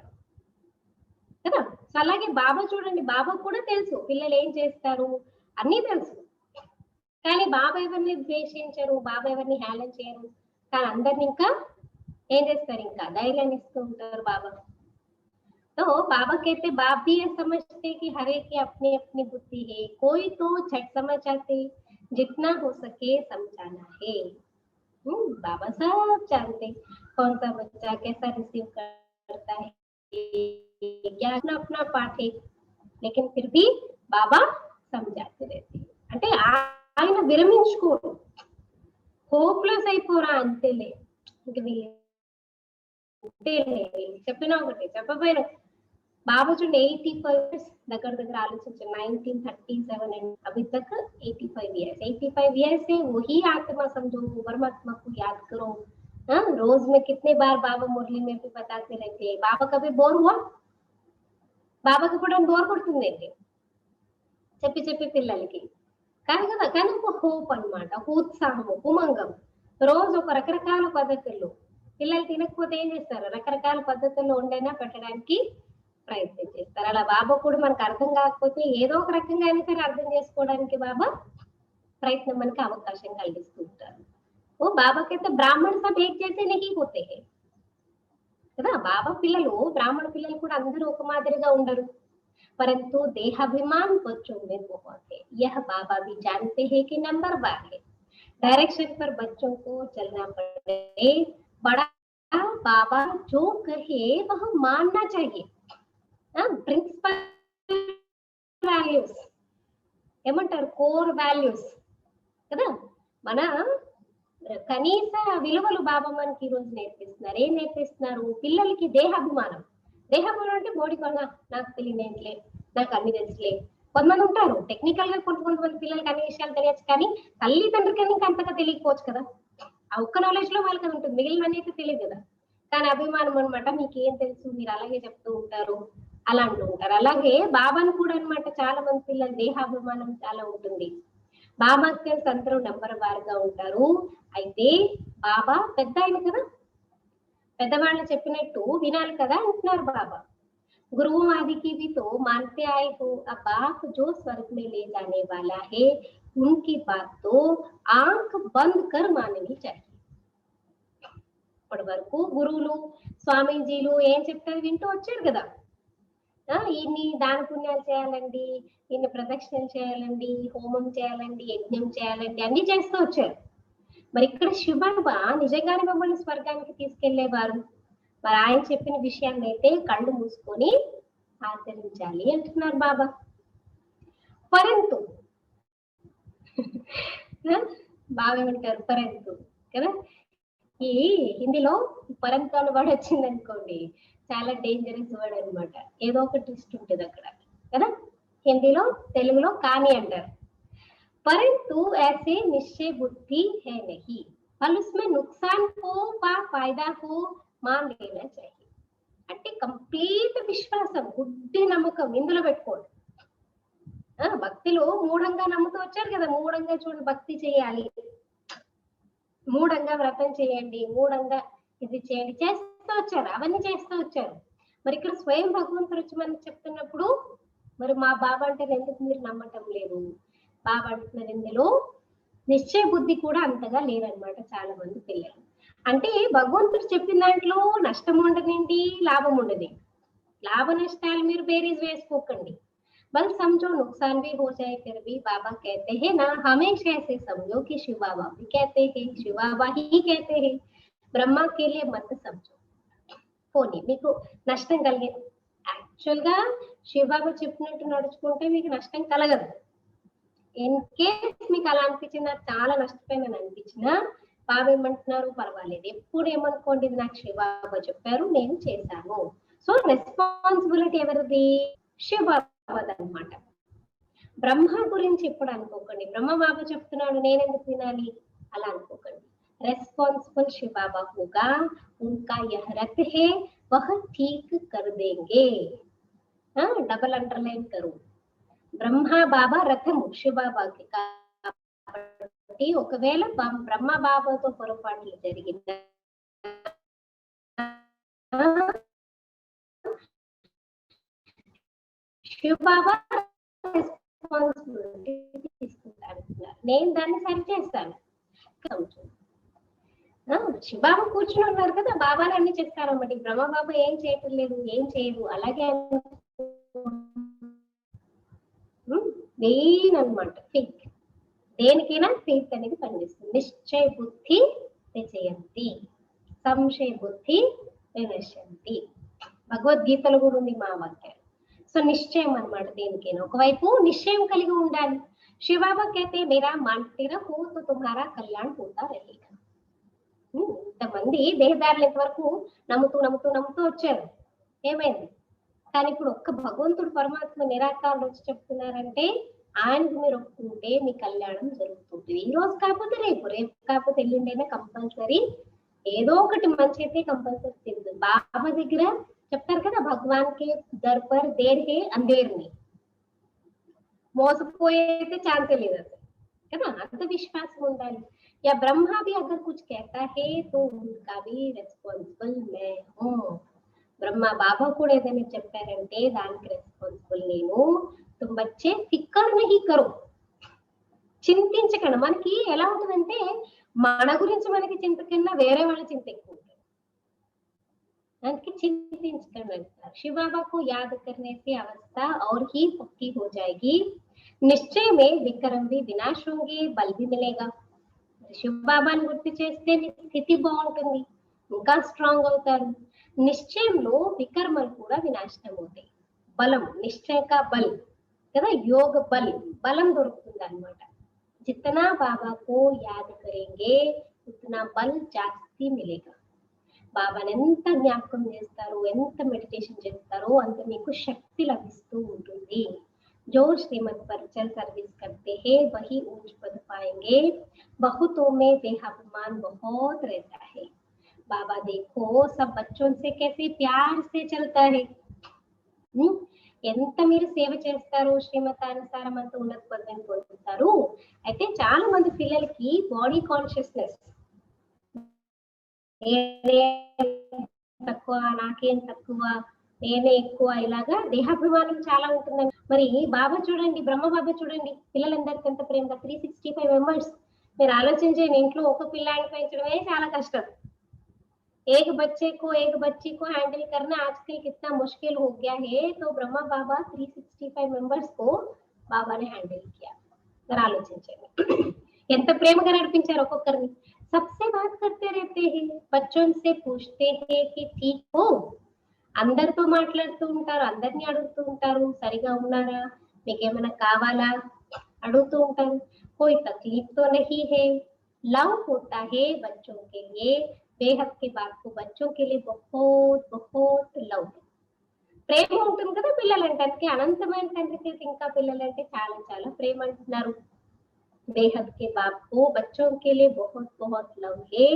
కదా. సో అలాగే బాబా చూడండి, బాబా కూడా తెలుసు పిల్లలు ఏం చేస్తారు, అన్నీ తెలుసు. కానీ బాబా ఎవరిని ద్వేషించరు, బాబా ఎవరిని హేళన చేయరు. కానీ అందరిని ఇంకా ఏం చేస్తారు, ఇంకా ధైర్యాన్ని ఇస్తూ ఉంటారు బాబా. तो बाबा कहते बाप भी ये समझते कि हर एक की अपनी अपनी बुद्धि है, कोई तो झट समझ जाते, जितना हो सके समझाना है। बाबा सब जानते कौन सा बच्चा कैसा रिसीव करता है, क्या अपना अपना पाठ है, लेकिन फिर भी बाबा समझाते रहते हैं. అంటే ఆయన విరమించుకోరు, హోప్లెస్ అయిపోరా అంతేలే, ఇంక వీళ్ళు చెప్పినా ఒకటి చెప్పపోయినా. बाबा जो 85 इयर्स దగ్గర ఆలోచించండి, 1937 అండ్ अभी तक 85 इयर्स 85 इयर्स से वही आत्मा समझो, परमात्मा को याद करो. रोज में कितने बार बाबा मुरली में भी बताते रहते हैं. बाबा कभी बोर हुआ, బాబాకి కూడా బోర్ కొడుతుందండి చెప్పి చెప్పి పిల్లలకి. కానీ కదా, కానీ ఒక హోప్ అనమాట, ఒక ఉత్సాహము, ఉమంగం. రోజు ఒక రకరకాల పద్ధతుల్లో పిల్లలు తినకపోతే ఏం చేస్తారు, రకరకాల పద్ధతుల్లో వండైనా పెట్టడానికి ప్రయత్నం చేస్తారు. అలా బాబా కూడా మనకు అర్థం కాకపోతే ఏదో ఒక రకంగా అయినా సరే అర్థం చేసుకోవడానికి బాబా ప్రయత్నం మనకి అవకాశం కలిగిస్తూ ఉంటారు. ఓ బాబాకైతే బ్రాహ్మణ సభ ఏక్ చేసే నహీ హోతే హై కదా. బాబా పిల్లలు, బ్రాహ్మణ పిల్లలు కూడా అందరూ ఒక మాదిరిగా ఉండరు. परंतु देहाभिमान बच्चों में बहुत है, यह बाबा भी जानते हैं कि नंबर 1 है. डायरेक्शन पर बच्चों को चलना पड़े, बड़ा बाबा जो कहे वह मानना चाहिए. प्रिंसिपल వాల్యూస్ ఏమంటారు, కోర్ వాల్యూస్ కదా. మన కనీస విలువలు బాబా మనకి ఈ రోజు నేర్పిస్తున్నారు. ఏం నేర్పిస్తున్నారు పిల్లలకి? దేహాభిమానం. దేహాభిమానం అంటే బాడీ కొన్నా నాకు తెలియదేంట్లే, నాకు అన్ని తెలుసులే. కొంతమంది ఉంటారు టెక్నికల్ గా, కొంతమంది పిల్లలకి అన్ని విషయాలు తెలియచ్చు, కానీ తల్లిదండ్రులకి ఇంకా అంతగా తెలియకపోవచ్చు కదా. ఆ ఒక్క నాలెడ్జ్ లో వాళ్ళకి ఉంటుంది, మిగిలిన అయితే తెలియదు కదా. కానీ అభిమానం అనమాట, మీకు ఏం తెలుసు, మీరు అలాగే చెప్తూ ఉంటారు, అలా అంటూ ఉంటారు. అలాగే బాబాను కూడా అనమాట చాలా మంది పిల్లలు దేహాభిమానం చాలా ఉంటుంది. బాబా అందరూ నంబర్ వారుగా ఉంటారు. అయితే బాబా పెద్ద ఆయన కదా, పెద్దవాళ్ళు చెప్పినట్టు వినాలి కదా అంటున్నారు బాబా. गुरुओं आदि की भी तो मानते आए हो, अब बाप जो स्वर्ग में ले जाने वाला है उनकी बात तो आंख बंद कर माननी चाहिए. ఇప్పటి వరకు గురువులు స్వామీజీలు ఏం చెప్తారు వింటూ వచ్చారు కదా. ఇన్ని దాన పుణ్యాలు చేయాలండి, ఇన్ని ప్రదక్షిణలు చేయాలండి, హోమం చేయాలండి, యజ్ఞం చేయాలండి, అన్ని చేస్తూ వచ్చారు. మరి ఇక్కడ శివబాబా నిజంగానే మమ్మల్ని స్వర్గానికి తీసుకెళ్లేవారు. మరి ఆయన చెప్పిన విషయాన్ని అయితే కళ్ళు మూసుకొని ఆచరించాలి అంటున్నారు బాబా. పరంతు బాగా ఏమంటారు పరంతు కదా. ఈ హిందీలో పరంతు అన్న వర్డ్ వచ్చింది అనుకోండి, చాలా డేంజరస్ వర్డ్ అనమాట. ఏదో ఒక ట్విస్ట్ ఉంటుంది అక్కడ కదా. హిందీలో తెలుగులో కానీ అంటారు. परंतु ऐसे निश्चय बुद्धि है नहीं, फल उसमें नुकसान हो व फायदा हो मान लेना चाहिए. అంటే కంప్లీట్ విశ్వాసం, గుడ్డి నమ్మకం ఇందులో పెట్టుకోండి. భక్తిలో మూఢంగా నమ్ముతూ వచ్చారు కదా. మూఢంగా చూడండి, భక్తి చేయాలి, మూఢంగా వ్రతం చేయండి, మూఢంగా ఇది చేయండి, చేస్తూ వచ్చారు, అవన్నీ చేస్తూ వచ్చారు. మరి ఇక్కడ స్వయం భగవంతుడు వచ్చి మనకి చెప్తున్నప్పుడు మరి మా బాబా అంటే ఎందుకు మీరు నమ్మటం లేదు? బాబా అంటున్నారు ఇందులో నిశ్చయ బుద్ధి కూడా అంతగా లేదనమాట చాలా మంది పిల్లలు. అంటే భగవంతుడు చెప్పిన దాంట్లో నష్టం ఉండదండి, లాభం ఉండదు. లాభ నష్టాలు మీరు బేరీజ్ వేసుకోకండి. बल समझो नुकसान भी हो जाए फिर भी बाबा कहते हैं ना, हमेशा ऐसे समझो कि शिव बाबा भी कहते हैं, शिव बाबा ही कहते हैं, ब्रह्मा के लिए मत समझो. పోనీ మీకు నష్టం కలిగేది యాక్చువల్ గా శివబాబా చెప్పినట్టు నడుచుకుంటే మీకు నష్టం కలగదు. ఇన్ కేస్ మీకు అలా అనిపించింది, నాకు చాలా నష్టపోయిందని అనిపించినా బాబా ఏమంటున్నారు, పర్వాలేదు, ఎప్పుడు ఏమనుకోండి, ఇది నాకు శివబాబా చెప్పారు, నేను చేశాను. సో రెస్పాన్సిబిలిటీ ఎవరిది? శివబాబాది అన్నమాట. బ్రహ్మ గురించి ఎప్పుడు అనుకోకండి, బ్రహ్మ బాబా చెప్తున్నాడు నేనెందుకు వినాలి అలా అనుకోకండి. రెస్పాన్సిబుల్ शिव बाबा होगा, उनका यह रथ है वह ठीक कर देंगे. डबल अंडरलाइन करो. బ్రహ్మ బాబా రథము శివ బాబాకి కాబట్టి ఒకవేళ బ్రహ్మ బాబాతో పొరపాట్లు జరిగిన శివ బాబా రెస్పాన్సిబిలిటీ తీసుకుంటారు. నేను దాన్ని సరి చేస్తాను. శివబాబా కూర్చుని ఉన్నారు కదా, బాబాని అన్ని చెప్తారు అన్నమాట. బ్రహ్మ బాబా ఏం చేయటం లేదు, ఏం చేయదు, అలాగే మెయిన్ అనమాట ఫెయిత్. దేనికైనా ఫెయిత్ అనేది పనిచేస్తుంది. నిశ్చయ బుద్ధి విజయంతి, సంశయ బుద్ధి వినశ్యంతి. భగవద్గీతలో కూడా ఉంది మా వాక్యాలు. సో నిశ్చయం అనమాట దేనికైనా. ఒకవైపు నిశ్చయం కలిగి ఉండాలి. శివ బాబా कहते मेरा मानते रहो तो तुम्हारा कल्याण होता रहेगा. ఇంతమంది దేహదారులు ఇంతవరకు నమ్ముతూ నమ్ముతూ నమ్ముతూ వచ్చారు, ఏమైంది? కానీ ఇప్పుడు ఒక్క భగవంతుడు పరమాత్మ నిరాకారుడు వచ్చి చెప్తున్నారంటే ఆయనకు మీరు ఒప్పుకుంటే మీ కళ్యాణం జరుగుతుంది. ఈ రోజు కాకపోతే రేపు, రేపు కాకపోతే ఎల్లుండైనా కంపల్సరీ ఏదో ఒకటి మంచి అయితే కంపల్సరీ తిరుగుతుంది. బాబా దగ్గర చెప్తారు కదా, భగవాన్ కే దర్ పర్ దేర్ హే అంధేర్ని, మోసపోయేది ఛాన్సే లేదు అసలు కదా. అంత విశ్వాసం ఉండాలి. या ब्रह्मा भी अगर कुछ कहता है तो उनका भी రెస్పాన్సిబుల్ मैं हूं. బ్రహ్మ బాబా కూడా ఏదైనా చెప్పారంటే దానికి రెస్పాన్సిబుల్ నేను. తుమ్ బచ్చే ఫికర్ నహీ కరో, చింతించకండి. మనకి ఎలా ఉంటుందంటే మన గురించి మనకి చింత కన్నా వేరే వాళ్ళ చింత ఎక్కువ ఉంటుంది. అందుకే చింతించకండి అంటారు. శివ బాబా को याद करने से अवस्था और ही पक्की हो जाएगी. निश्चय में विक्रम भी विनाश होंगे, बल भी मिलेगा. శివ బాబాని గుర్తు చేస్తే మీ స్థితి బాగుంటుంది, ఇంకా స్ట్రాంగ్ అవుతారు. నిశ్చయంలో వికర్మలు కూడా వినాశనం అవుతాయి. బలం, నిశ్చయక బల్ కదా, యోగ బల్, బలం దొరుకుతుంది అనమాట. జితనా బాబాకు యాద్ కరేంగే ఉతనా బల్ జాస్తి మిలేగా. బాబాని ఎంత జ్ఞాపకం చేస్తారో, ఎంత మెడిటేషన్ చేస్తారో అంత మీకు శక్తి లభిస్తూ ఉంటుంది. जो श्रीमत पर चल सर्विस करते हैं वही ऊंच पद पाएंगे. बहुतों में देहाभिमान बहुत रहता है. बाबा देखो सब बच्चों से कैसे प्यार से चलता है. ఎంత మీరు సేవ చేస్తారు, శ్రీమతానుసారం అంత ఉన్నత పదవిని పొందుతారు. అయితే చాలా మంది పిల్లలకి బాడీ కాన్షియస్నెస్, తక్కువ, నాకేం తక్కువ, నేనే ఎక్కువ, ఇలాగా దేహాభిమానం చాలా ఉంటుందండి. మరి బాబా చూడండి, బ్రహ్మ బాబా చూడండి, పిల్లలందరికీ ఎంత ప్రేమగా 365 మెంబర్స్. మీరు ఆలోచించండి, ఇంట్లో ఒక పిల్లాడిని పెంచడమే చాలా కష్టం. एक बच्चे को एक बच्ची को हैंडल करना आजकल कितना मुश्किल हो गया है, तो ब्रह्मा बाबा 365 मेंबर्स को बाबा ने हैंडल किया. जरा ఆలోచించండి ఎంత ప్రేమగా నడిపించారు ఒక్కొక్కరిని. सबसे बात करते रहते हैं, बच्चों से पूछते हैं कि ठीक हो, అందరితో మాట్లాడుతూ ఉంటారు, అందరినీ అడుగుతూ ఉంటారు, సరిగా ఉన్నారా, మీకేమైనా కావాలా అడుగుతూ ఉంటారు. कोई तकलीफ तो नहीं है, लव होता है बच्चों के लिए, बेहद के बाप को बच्चों के लिए बहुत बहुत लव. ప్రేమ ఉంటుంది కదా పిల్లలంటే, అనంతమైన తండ్రికి ఇంకా పిల్లలంటే చాలా చాలా ప్రేమ అంటున్నారు. बेहद के बाप को बच्चों के लिए बहुत बहुत लव है,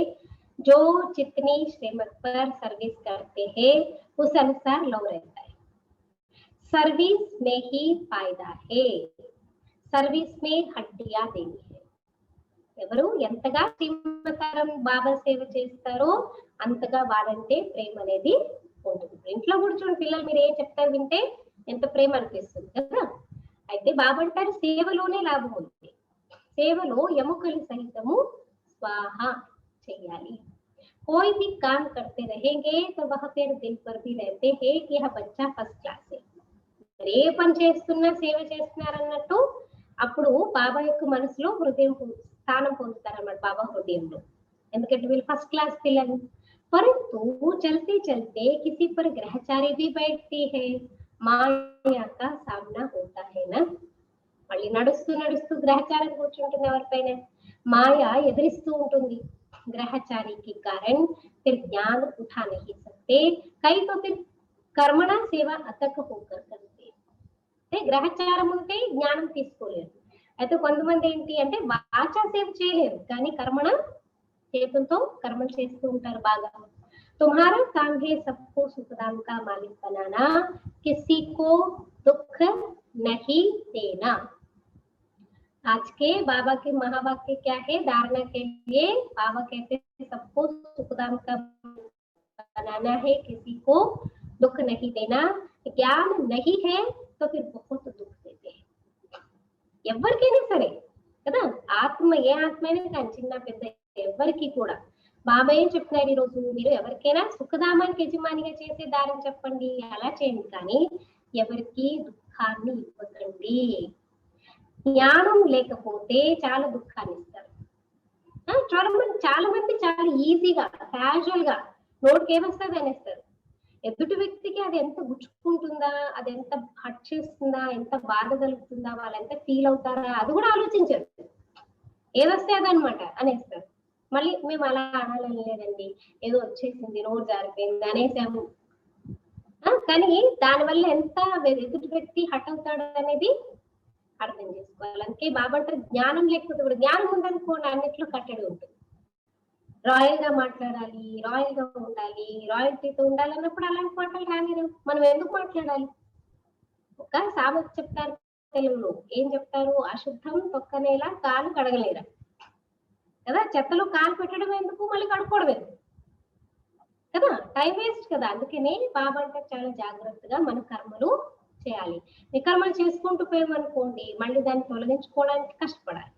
जो जितनी श्रीमत पर सर्विस करते हैं उस अनुसार लव रहता है. सर्विस में ही फायदा है, सर्विस में हड्डियां देनी है. ఎవరు ఎంతగా శ్రీమతారం బాబా సేవ చేస్తారో అంతగా వాడంటే ప్రేమ అనేది ఉంటుంది. ఇంట్లో కూర్చొని పిల్లలు మీరు ఏం చెప్తారు వింటే ఎంత ప్రేమ అనిపిస్తుంది కదా. అయితే బాబా అంటారు సేవలోనే లాభం ఉంది, సేవలో ఎముకలు సహితము స్వాహ చేయాలి. कोई भी काम करते रहेंगे तो वह फिर दिल पर भी रहते हैं कि यह बच्चा फर्स्ट क्लास है. ఏ పని చేస్తున్నా సేవ చేస్తున్నారన్నట్టు అప్పుడు బాబా యొక్క మనసులో హృదయం స్థానం పొందుతారన్నమాట బాబా హృదయంలో, ఎందుకంటే వీళ్ళు ఫస్ట్ క్లాస్ పిల్లలు. परंतु चलते चलते किसी पर ग्रहचारी भी बैठती है, माया का सामना होता है ना. మళ్ళీ నడుస్తూ నడుస్తూ గ్రహచారం కూర్చుంటుంది ఎవరిపైన, మాయ ఎదిరిస్తూ ఉంటుంది. ग्रहचारी के कारण फिर ज्ञान उठा नहीं सकते, कई तो फिर कर्मणा सेवा अतक होकर करते. గ్రహచారం ఉంటే జ్ఞానం తీసుకోలేరు. అయితే కొంతమంది ఏంటి అంటే వాచా సేవ చేయలేరు, కానీ కర్మణ చేతులతో కర్మలు చేస్తూ ఉంటారు బాగా. तुम्हारा काम है सबको सुखदाम का मालिक बनाना, किसी को दुख नहीं देना. आज के बाबा के महावाक्य क्या है, धारणा के लिए बाबा कहते हैं सबको सुखदाम का बनाना है, किसी को दुख नहीं देना. ज्ञान नहीं है तो फिर बहुत दुख देते हैं. ఎవరికైనా సరే కదా, ఆత్మ ఏ ఆత్మైనా కానీ చిన్న పెద్ద ఎవరికి కూడా బాబా ఏం చెప్తున్నారు ఈరోజు, మీరు ఎవరికైనా సుఖధామానికి యజమానిగా చేసే దారిని చెప్పండి, అలా చేయండి, కానీ ఎవరికి దుఃఖాన్ని ఇవ్వకండి. జ్ఞానం లేకపోతే చాలా దుఃఖాన్ని ఇస్తారు. చాలా మంది చాలా ఈజీగా క్యాజువల్ గా నోటికి ఏమొస్తుంది అనేస్తారు. ఎదుటి వ్యక్తికి అది ఎంత గుచ్చుకుంటుందా, అది ఎంత హట్ చేస్తుందా, ఎంత బాధ కలుగుతుందా, వాళ్ళు ఎంత ఫీల్ అవుతారా, అది కూడా ఆలోచించారు. ఏదొస్తే అదనమాట అనేస్తారు. మళ్ళీ మేము అలా అనాలని లేదండి, ఏదో వచ్చేసింది, నోరు జారిపోయింది అనేసాము. కానీ దానివల్ల ఎంత ఎదుటి వ్యక్తి హట్ అవుతాడు అనేది అర్థం చేసుకోవాలి. అందుకే బాబా అంటారు జ్ఞానం లేకపోతే కూడా, జ్ఞానం ఉందనుకోండి అన్నిట్లో కట్టడి ఉంటుంది. రాయల్ గా మాట్లాడాలి, రాయల్ గా ఉండాలి, రాయల్టీతో ఉండాలి అన్నప్పుడు అలాంటి మాటలు రానిరు. మనం ఎందుకు మాట్లాడాలి? ఒక సామెత చెప్తారు తెలుగులో, ఏం చెప్తారు, అశుద్ధం తొక్కనేలా కాలు కడగలేరా కదా. చెత్తలో కాలు పెట్టడం ఎందుకు, మళ్ళీ కడుక్కోవడం ఎందుకు కదా, టైం వేస్ట్ కదా. అందుకనే బాబా అంటే చాలా జాగ్రత్తగా మన కర్మలు చేయాలి. వికర్మలు చేసుకుంటూ పోయామనుకోండి మళ్ళీ దాన్ని తొలగించుకోవడానికి కష్టపడాలి.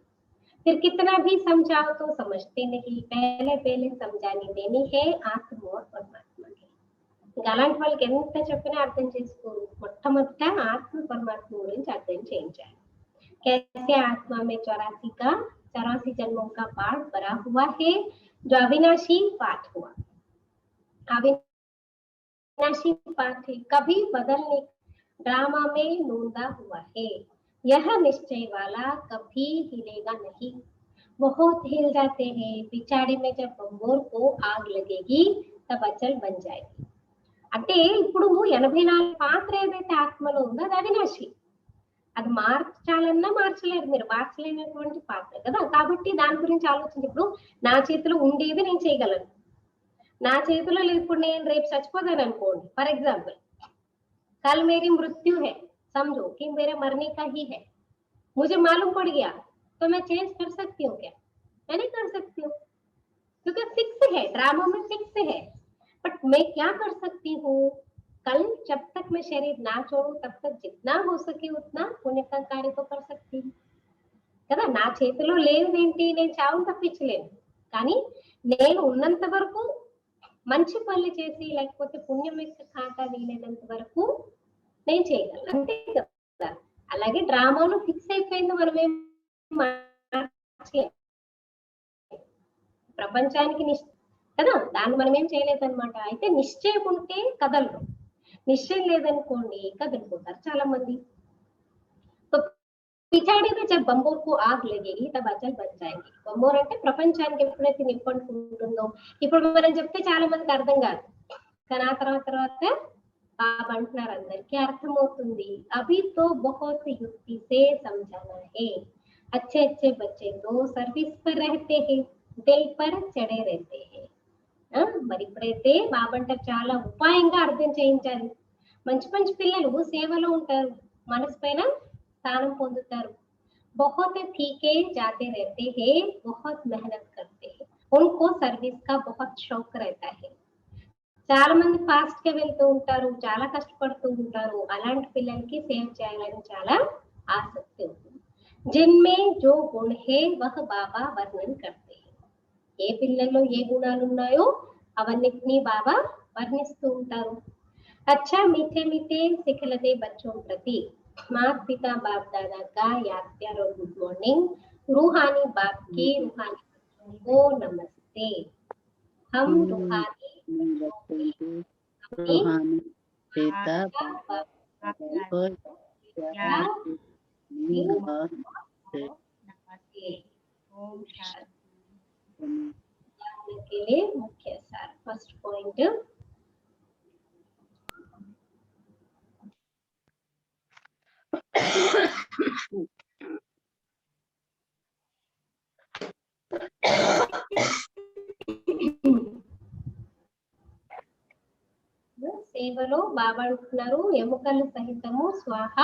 फिर कितना भी समझाओ तो समझते नहीं, पहले पहले समझानी देनी है आत्म और परमात्मा की. ఇంకా అలాంటి వాళ్ళకి ఎంత చెప్పినా అర్థం చేసుకోరు. మొట్టమొదట ఆత్మ పరమాత్మ గురించి అర్థం చేయించాలి. कैसे आत्मा में 84 जन्मों का पाठ भरा हुआ है, जो अविनाशी पाठ हुआ, अविनाशी पाठ है, कभी बदलने ड्रामा में नोंदा हुआ है. यह निश्चय वाला कभी हिलेगा नहीं. बहुत हिल जाते हैं, पिछाड़ी में जब बंबोर को आग लगेगी तब अचल बन जाएगी. అంటే ఇప్పుడు 84 పాత్ర ఏదైతే ఆత్మలో ఉందో అది అవినాశి, అది మార్చాలన్నా మార్చలేరు, మీరు మార్చలేనటువంటి పాత్ర కదా. కాబట్టి దాని గురించి ఆలోచించి, ఇప్పుడు నా చేతిలో ఉండేది నేను చేయగలను, నా చేతిలో లేదు. ఇప్పుడు నేను రేపు చచ్చిపోతాను అనుకోండి, ఫర్ ఎగ్జాంపుల్ कल मेरी मृत्यु है, समझो कि मेरे मरने का ही है, मुझे मालूम पड़ गया, तो मैं चेंज कर सकती हूँ क्या? मैं नहीं कर सकती हूँ, क्योंकि फिक्स है, ड्रामा में फिक्स है. बट मैं क्या कर सकती हूँ, कल जब तक मैं शरीर ना छोड़ू तब तक जितना हो सके उतना पुण्य का कार्य तो कर सकती हूँ కదా. నా చేతిలో లేనిదేంటి, నేను చావును తప్పించలేను, కానీ నేను ఉన్నంత వరకు మంచి పనులు చేసి లేకపోతే పుణ్యం యొక్క ఖాతా వీలైనంత వరకు నేను చేయగలను అంతే కదా. అలాగే డ్రామాలో ఫిక్స్ అయిపోయింది మనం ఏం మార్చలేం. ప్రపంచానికి కదా దాన్ని మనం ఏం చేయలేదన్నమాట. అయితే నిశ్చయం ఉంటే కదలరు, నిశ్చయం లేదనుకోండి కదిలిపోతారు చాలా మంది. పిछाड़ी में जब बम्बोर को आग लगेगी तब अचल बन जाएंगे. बम्बोर అంటే ప్రపంచానికి ఎప్పుడైతే నిప్పంటుకుంటుందో, ఇప్పుడు మనం చెప్తే చాలా మందికి అర్థం కాదు, కానీ ఆ తర్వాత బాబా అంటున్నారు అందరికీ అర్థమవుతుంది. అభి తో बहुत युक्ति से समझाना है. अच्छे अच्छे बच्चे तो सर्विस पर रहते हैं, दिल पर चढ़े रहते हैं. మరి ఇప్పుడైతే బాబా అంటారు చాలా ఉపాయంగా అర్థం చేయించాలి. మంచి మంచి పిల్లలు సేవలో ఉంటారు, మనసు పైన स्थानम పొందుతారు. बहुत फीके जाते रहते हैं, बहुत मेहनत करते हैं, उनको सर्विस का बहुत शौक रहता है. చాలా మంది ఫాస్ట్ గా వెళ్తూ ఉంటారు, చాలా కష్టపడుతూ ఉంటారు. అలాంటి పిల్లలకి సేవ చేయాలని చాలా ఆసక్తి ఉంటుంది. जिनमें जो गुण है वह बाबा वर्णन करते हैं. ఏ పిల్లల్లో ఏ గుణాలు ఉన్నాయో అవన్నిటినీ బాబా వర్ణిస్తూ ఉంటారు. अच्छा मीठे मीठे सिखलते बच्चों प्रति माता पिता बाप दादा का याद प्यार और गुड मॉर्निंग. रूहानी बाप की रूहानी बच्चों को नमस्ते. हम रूहानी पिता के लिए मुख्य सार. फर्स्ट पॉइंट, సేవలో బాబా అంటున్నారు ఎముకలు సహితము స్వాహ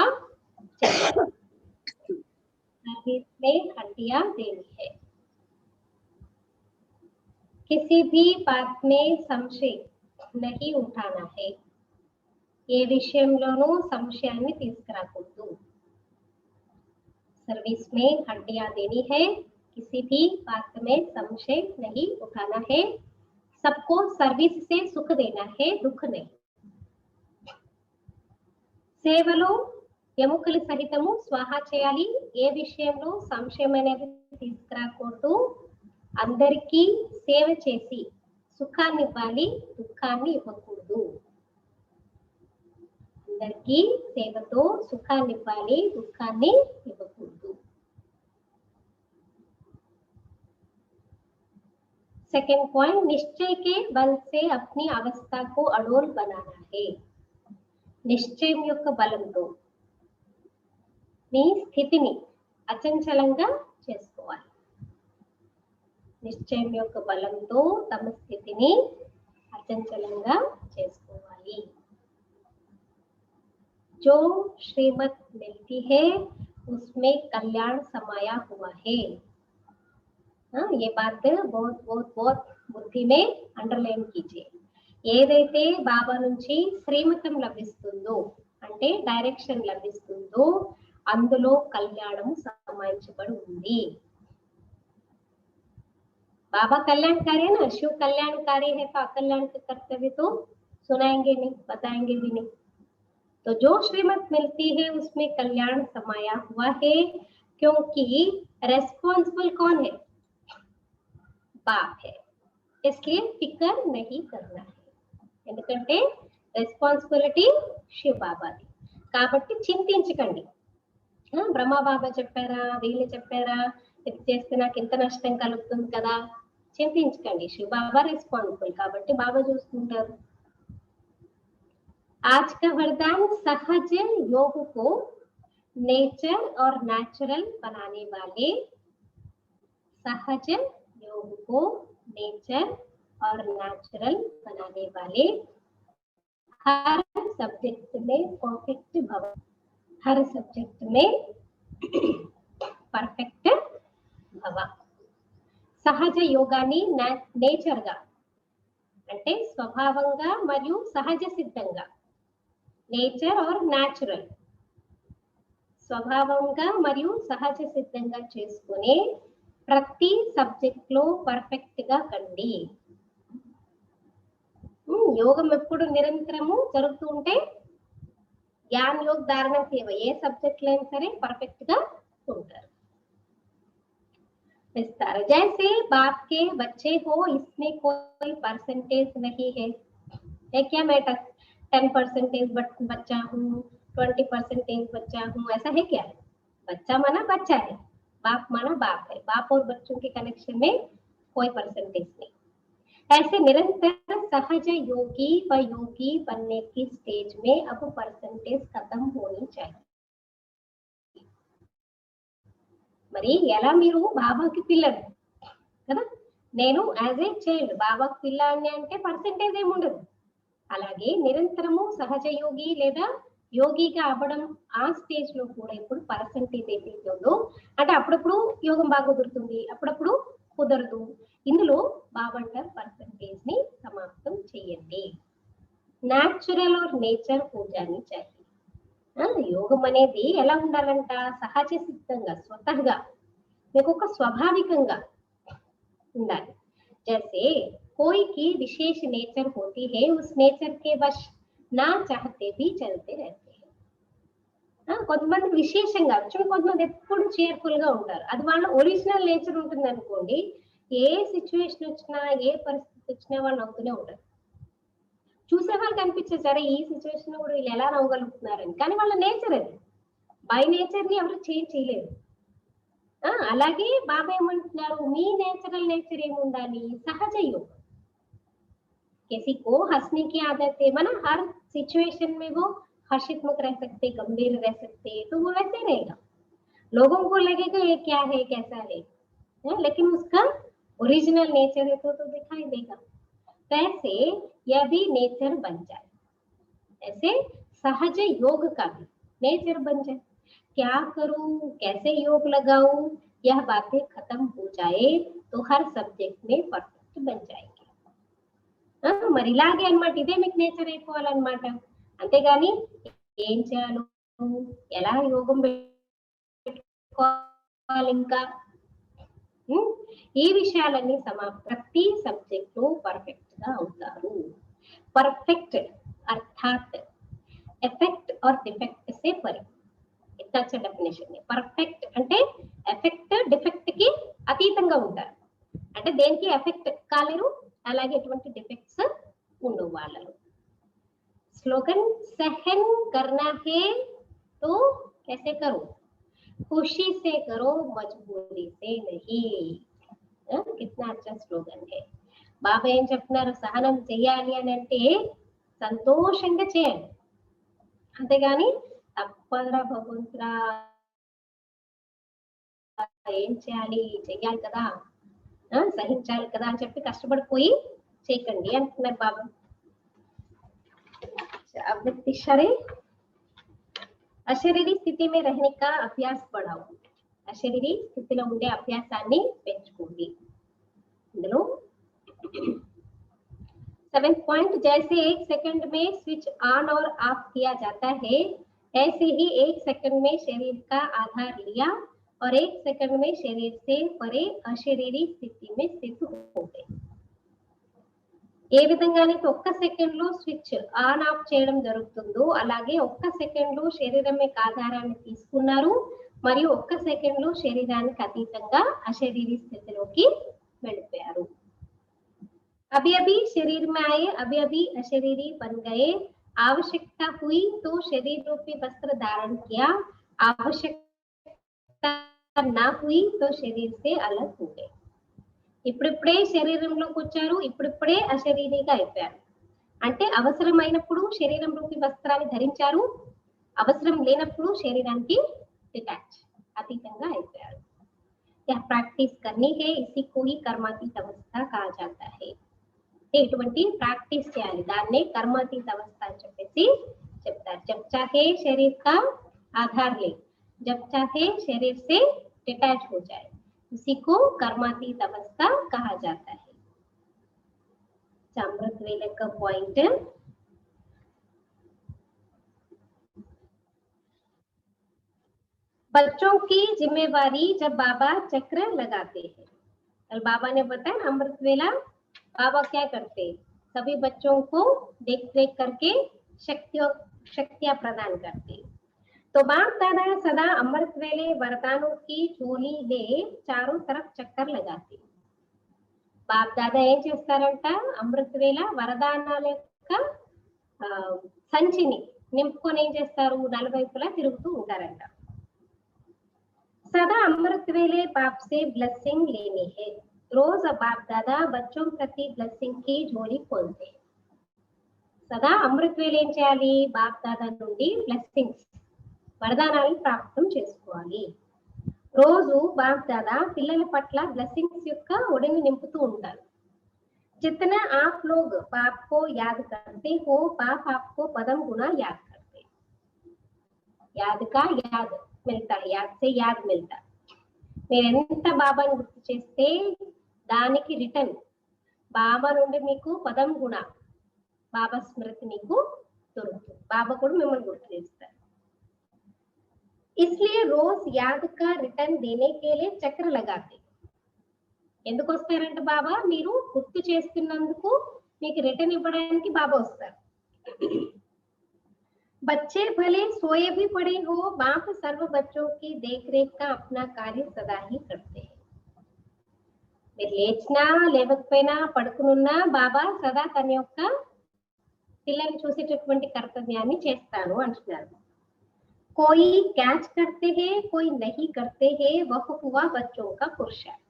हड्डियां देनी है. किसी भी बात में संशय नहीं उठाना है. ఏ విషయంలోనూ సంశయాన్ని తీసుకురాకూడదు. सर्विस में हड्डियां देनी है, किसी भी बात में संशय नहीं उठाना है. सबको सर्विस से सुख देना है, दुख नहीं. సేవలో ఎముకలు సహితము స్వాహా చేయాలి. ఏ విషయంలో సంశయం అనేది తీసుకురాకూడదు. అందరికీ సేవ చేసి సుఖాన్ని ఇవ్వాలి, దుఃఖాన్ని ఇవ్వకూడదు. అందరికీ సేవతో సుఖాన్ని ఇవ్వాలి, దుఃఖాన్ని ఇవ్వకూడదు. सेकंड पॉइंट, निश्चय के बल से अपनी अवस्था को अडोल बनाना है. నిశ్చయం యొక్క బలంతో నీ స్థితిని అచంచలంగా చేసుకోవాలి. నిశ్చయం యొక్క బలంతో తమ స్థితిని అచంచలంగా చేసుకోవాలి. जो श्रीमत मिलती है उसमें कल्याण समाया हुआ है. ये बात बहुत बहुत बहुत बुद्धि में अंडरलाइन कीजिए. ఏదైతే బాబా నుంచి శ్రీమతం లభిస్తుందో అంటే డైరెక్షన్ లభిస్తుందో అందులో కళ్యాణం సమాయించబడి ఉంది. बाबा कल्याणकारी है ना, शिव कल्याणकारी है तो अकल्याण के कर्तव्य तो सुनाएंगे नहीं, बताएंगे भी नहीं. तो जो श्रीमत मिलती है उसमें कल्याण समाया हुआ है, क्योंकि रेस्पॉन्सिबल कौन है? बाप है. इसलिए फिक्र नहीं करना है, ఎందుకంటే రెస్పాన్సిబిలిటీ శివ బాబాది కాబట్టి చింతించకండి. బ్రహ్మ బాబా చెప్పారా, వీళ్ళు చెప్పారా, ఇది చేస్తే నాకు ఇంత నష్టం కలుగుతుంది కదా, చింతించకండి. శివ బాబా రెస్పాన్సిబుల్ కాబట్టి బాబా చూసుకుంటారు. आज का वरदान, सहज योग को नेचर और नेचुरल बनाने वाले. सहज योग को नेचर और नेचुरल बनाने वाले हर सब्जेक्ट में परफेक्ट भव. हर सब्जेक्ट में परफेक्ट भव. సహజ యోగాని నేచర్ గా అంటే స్వభావంగా మరియు సహజ సిద్ధంగా నేచర్ ఆర్ న్యాచురల్, స్వభావంగా మరియు సహజ సిద్ధంగా చేసుకునే ప్రతి సబ్జెక్ట్ లో పర్ఫెక్ట్ గా కండి. యోగం ఎప్పుడు నిరంతరము జరుగుతూ ఉంటే ज्ञान योग धारणा सेवा ఏ సబ్జెక్ట్ లైన్ సరే పర్ఫెక్ట్ గా ఉంటారు. विस्तार जैसे बाप के बच्चे हो, इसमें कोई परसेंटेज नहीं है. है क्या मैं 10% बच्चा हूँ, 20% बच्चा हूँ, ऐसा है क्या? बच्चा माना बच्चा है, बाप माना बाप है. बाप और बच्चों के कनेक्शन में कोई परसेंटेज नहीं. ऐसे निरंतर सहज योगी व योगी बनने की स्टेज में अब परसेंटेज खत्म होनी चाहिए. మరి ఎలా మీరు బాబాకి పిల్లలు కదా, నేను యాజ్ ఏ చైల్డ్ బాబాకి పిల్లాన్ని అంటే పర్సెంటేజ్ ఏమి ఉండదు. అలాగే నిరంతరము సహజ యోగి లేదా యోగిగా అవ్వడం ఆ స్టేజ్ లో కూడా ఇప్పుడు పర్సెంటేజ్ ఏదైతే ఉందో అంటే అప్పుడప్పుడు యోగం బాగా కుదురుతుంది, అప్పుడప్పుడు కుదరదు. ఇందులో బాబా అంటారు పర్సెంటేజ్ ని సమాప్తం చేయండి. న్యాచురల్ ఆర్ నేచర్ పూజాని चाहिए. యోగం అనేది ఎలా ఉండాలంట, సహజ సిద్ధంగా స్వతహగా మీకు ఒక స్వాభావికంగా ఉండాలి. जैसे कोई की विशेष नेचर होती है, उस नेचर के वश ना चाहते भी चलते रहते हैं. కొంతమంది విశేషంగా కొంతమంది ఎప్పుడు చేర్ఫుల్ గా ఉంటారు, అది వాళ్ళ ఒరిజినల్ నేచర్ ఉంటుంది అనుకోండి. ఏ సిచ్యువేషన్ వచ్చినా ఏ పరిస్థితి వచ్చినా వాళ్ళు నవ్వుతూనే ఉంటారు. చూసే వాళ్ళకి అనిపించే సరే ఈ సిచ్యువేషన్ లో కూడా వీళ్ళు ఎలా నవ్వగలుగుతున్నారని, కానీ వాళ్ళ నేచర్ అది. బై నేచర్ ని ఎవరు చేంజ్ చేయలేరు. అలాగే బాబా ఏమంటున్నారు, మీ నేచురల్ నేచర్ ఏముండాలి, సహజ యోగం. किसी को हंसने की आदत है, माना हर सिचुएशन में वो हर्षितमुख रह सकते, गंभीर रह सकते, तो वो वैसे रहेगा. लोगों को लगेगा ये क्या है कैसा है, लेकिन उसका ओरिजिनल नेचर है तो दिखाई देगा. वैसे यह भी नेचर बन जाए, ऐसे सहज योग का भी नेचर बन जाए. क्या करूं, कैसे योग लगाऊं, यह बातें खत्म हो जाए तो हर सब्जेक्ट में परफेक्ट बन जाएगी. మరి ఇలాగే అన్నమాట, ఇదే మీకు నేచర్ అయిపోవాలన్నమాట. అంతేగాని ఏం చేయాలో ఎలా యోగం పెట్టుకోవాలి ఇంకా ఈ విషయాలన్నీ ప్రతి సబ్జెక్ట్ లో పర్ఫెక్ట్ గా అవుతారు. పర్ఫెక్ట్ అర్థాత్ ఎఫెక్ట్ ఆర్ డిఫెక్ట్ సే పరి. ఇంత డెఫినేషన్. పర్ఫెక్ట్ అంటే ఎఫెక్ట్ డిఫెక్ట్ కి అతీతంగా ఉంటారు, అంటే దేనికి ఎఫెక్ట్ కాలేరు, అలాగే ఎటువంటి డిఫెక్ట్స్ ఉండవు వాళ్ళలో. స్లోగన్ सहन करना है तो कैसे करो, खुशी से करो, मजबूरी से नहीं. कितना अच्छा स्लोगन है. బాబా ఏం చెప్తున్నారు, సహనం చెయ్యాలి అని అంటే సంతోషంగా చేయండి, అంతేగాని తప్పదురా భగవంతురా ఏం చేయాలి చెయ్యాలి కదా, సహించాలి కదా అని చెప్పి కష్టపడిపోయి చేయకండి అంటున్నారు బాబా. అశరీరీ స్థితి में रहने का अभ्यास बढ़ाओ. అశరీరీ స్థితిలో ఉండే అభ్యాసాన్ని పెంచుకోండి. ఇందులో 7th पॉइंट, जैसे 1 सेकंड में स्विच ऑन और ऑफ किया जाता है, ऐसे ही 1 सेकंड में शरीर का आधार लिया और 1 सेकंड में शरीर से परे अशरीरी स्थिति में स्थित हो गए. ఏ విధంగానైతే ఒక్క సెకండ్ లో స్విచ్ ఆన్ ఆఫ్ చేయడం జరుగుతుందో అలాగే ఒక్క సెకండ్ లో శరీరం యొక్క ఆధారాన్ని తీసుకున్నారు మరియు ఒక్క సెకండ్ లో శరీరానికి అతీతంగా అశరీరీ స్థితిలోకి వెళ్ళిపోయారు. अभी अभी शरीर में आए, अभी अभी अशरीरी बन गए. आवश्यकता हुई तो शरीर रूपी वस्त्र धारण किया, आवश्यकता ना हुई तो शरीर से अलग हो गए. ఇప్పుడిప్పుడే శరీరంలోకి వచ్చారు, ఇప్పుడిప్పుడే అశరీరిగా అయిపోయారు. అంటే అవసరమైనప్పుడు శరీరం రూపీ వస్త్రాన్ని ధరించారు, అవసరం లేనప్పుడు శరీరానికి డిటాచ్ అతీతంగా అయిపోయారు. यह प्रैक्टिस करनी है, इसी को ही कर्मातीत अवस्था कहा जाता है. ఇటువంటి ప్రాక్టీస్ చేయాలి, దాన్నే కర్మాతీత అవస్థ అని చెప్పేసి చెప్తారు. जब चाहे शरीर का आधार ले, जब चाहे शरीर से डिटैच हो जाए, उसी को कर्मातीत अवस्था कहा जाता है. अमृत वेले का पॉइंट, बच्चों की जिम्मेवारी जब बाबा चक्र लगाते हैं। कल बाबा ने बताया ना अमृत वेला, बाबा क्या करते, सभी बच्चों को देख रेख करके शक्तियां प्रदान करते। तो बाप दादा सदा अमृत वेले वरदानों की झोली ले चारों तरफ चक्कर लगाते। బాప్ దాదా ఏం చేస్తారంట, అమృత వేళ వరదానాల యొక్క సంచిని నింపుకొని ఏం చేస్తారు, నలువైపులా తిరుగుతూ ఉంటారంట. सदा अमृत वेले बाप से ब्लेसिंग लेनी है। रोज बाप दादा बच्चों प्रति ब्लेसिंग की झोली खोलते हैं. सदा अमृत వేళ ఏం చేయాలి, బాప్ దాదా నుండి బ్లెస్సింగ్స్ వరదానాలు ప్రాప్తం చేసుకోవాలి. రోజు బాప్ దాదా పిల్లల పట్ల బ్లెస్సింగ్స్ యొక్క ఒడిని నింపుతూ ఉంటారు. जितना आप लोग बाप को याद करते हो, बाप आपको पदम गुना याद करते. याद का याद मिलता है, याद से याद मिलता. మీరు ఎంత బాబాని గుర్తు చేస్తే దానికి రిటర్న్ బాబా నుండి మీకు పదం గుణ, బాబా స్మృతి మీకు దొరుకుతుంది. బాబా కూడా మిమ్మల్ని గుర్తు చేస్తారు. इसलिए रोज याद का रिटर्न देने के लिए चक्र लगाते. ఎందుకు వస్తారంటే బాబా, మీరు గుర్తు చేస్తున్నందుకు మీకు రిటర్న్ ఇవ్వడానికి బాబా వస్తారు. बच्चे भले सोए भी पड़े हो, बाप सर्व बच्चों की देख रेख का अपना कार्य सदा ही करते हैं. మీరు లేచినా లేవకపోయినా పడుకునున్నా బాబా సదా తన యొక్క పిల్లల్ని చూసేటటువంటి కర్తవ్యాన్ని చేస్తాను అంటున్నారు. कोई कैच करते हैं, कोई नहीं करते हैं, वह हुआ बच्चों का पुरुषार्थ.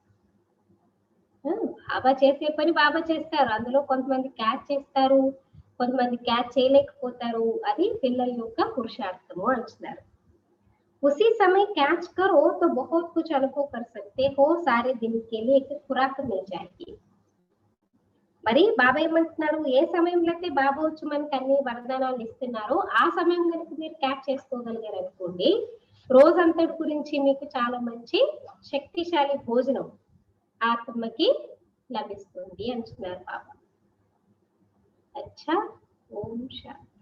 బాబా చేసే పని బాబా చేస్తారు, అందులో కొంతమంది క్యాచ్ చేస్తారు, కొంతమంది క్యాచ్ చేయలేకపోతారు. అది పిల్లల యొక్క పురుషార్థము అంటున్నారు. उसी समय कैच करो तो बहुत कुछ अनुभव कर सकते हो, सारे दिन के लिए एक खुराक मिल जाएगी. మరి బాబా ఏమంటున్నారు, ఏ సమయంలో అయితే బాబా వచ్చి మనకి అన్ని వరదానాలు ఇస్తున్నారో ఆ సమయం కనుక మీరు క్యాచ్ చేసుకోగలిగారు అనుకోండి, రోజంతటి గురించి మీకు చాలా మంచి శక్తిశాలి భోజనం ఆత్మకి లభిస్తుంది అంటున్నారు బాబా. అచ్చా, ఓం శాంతి.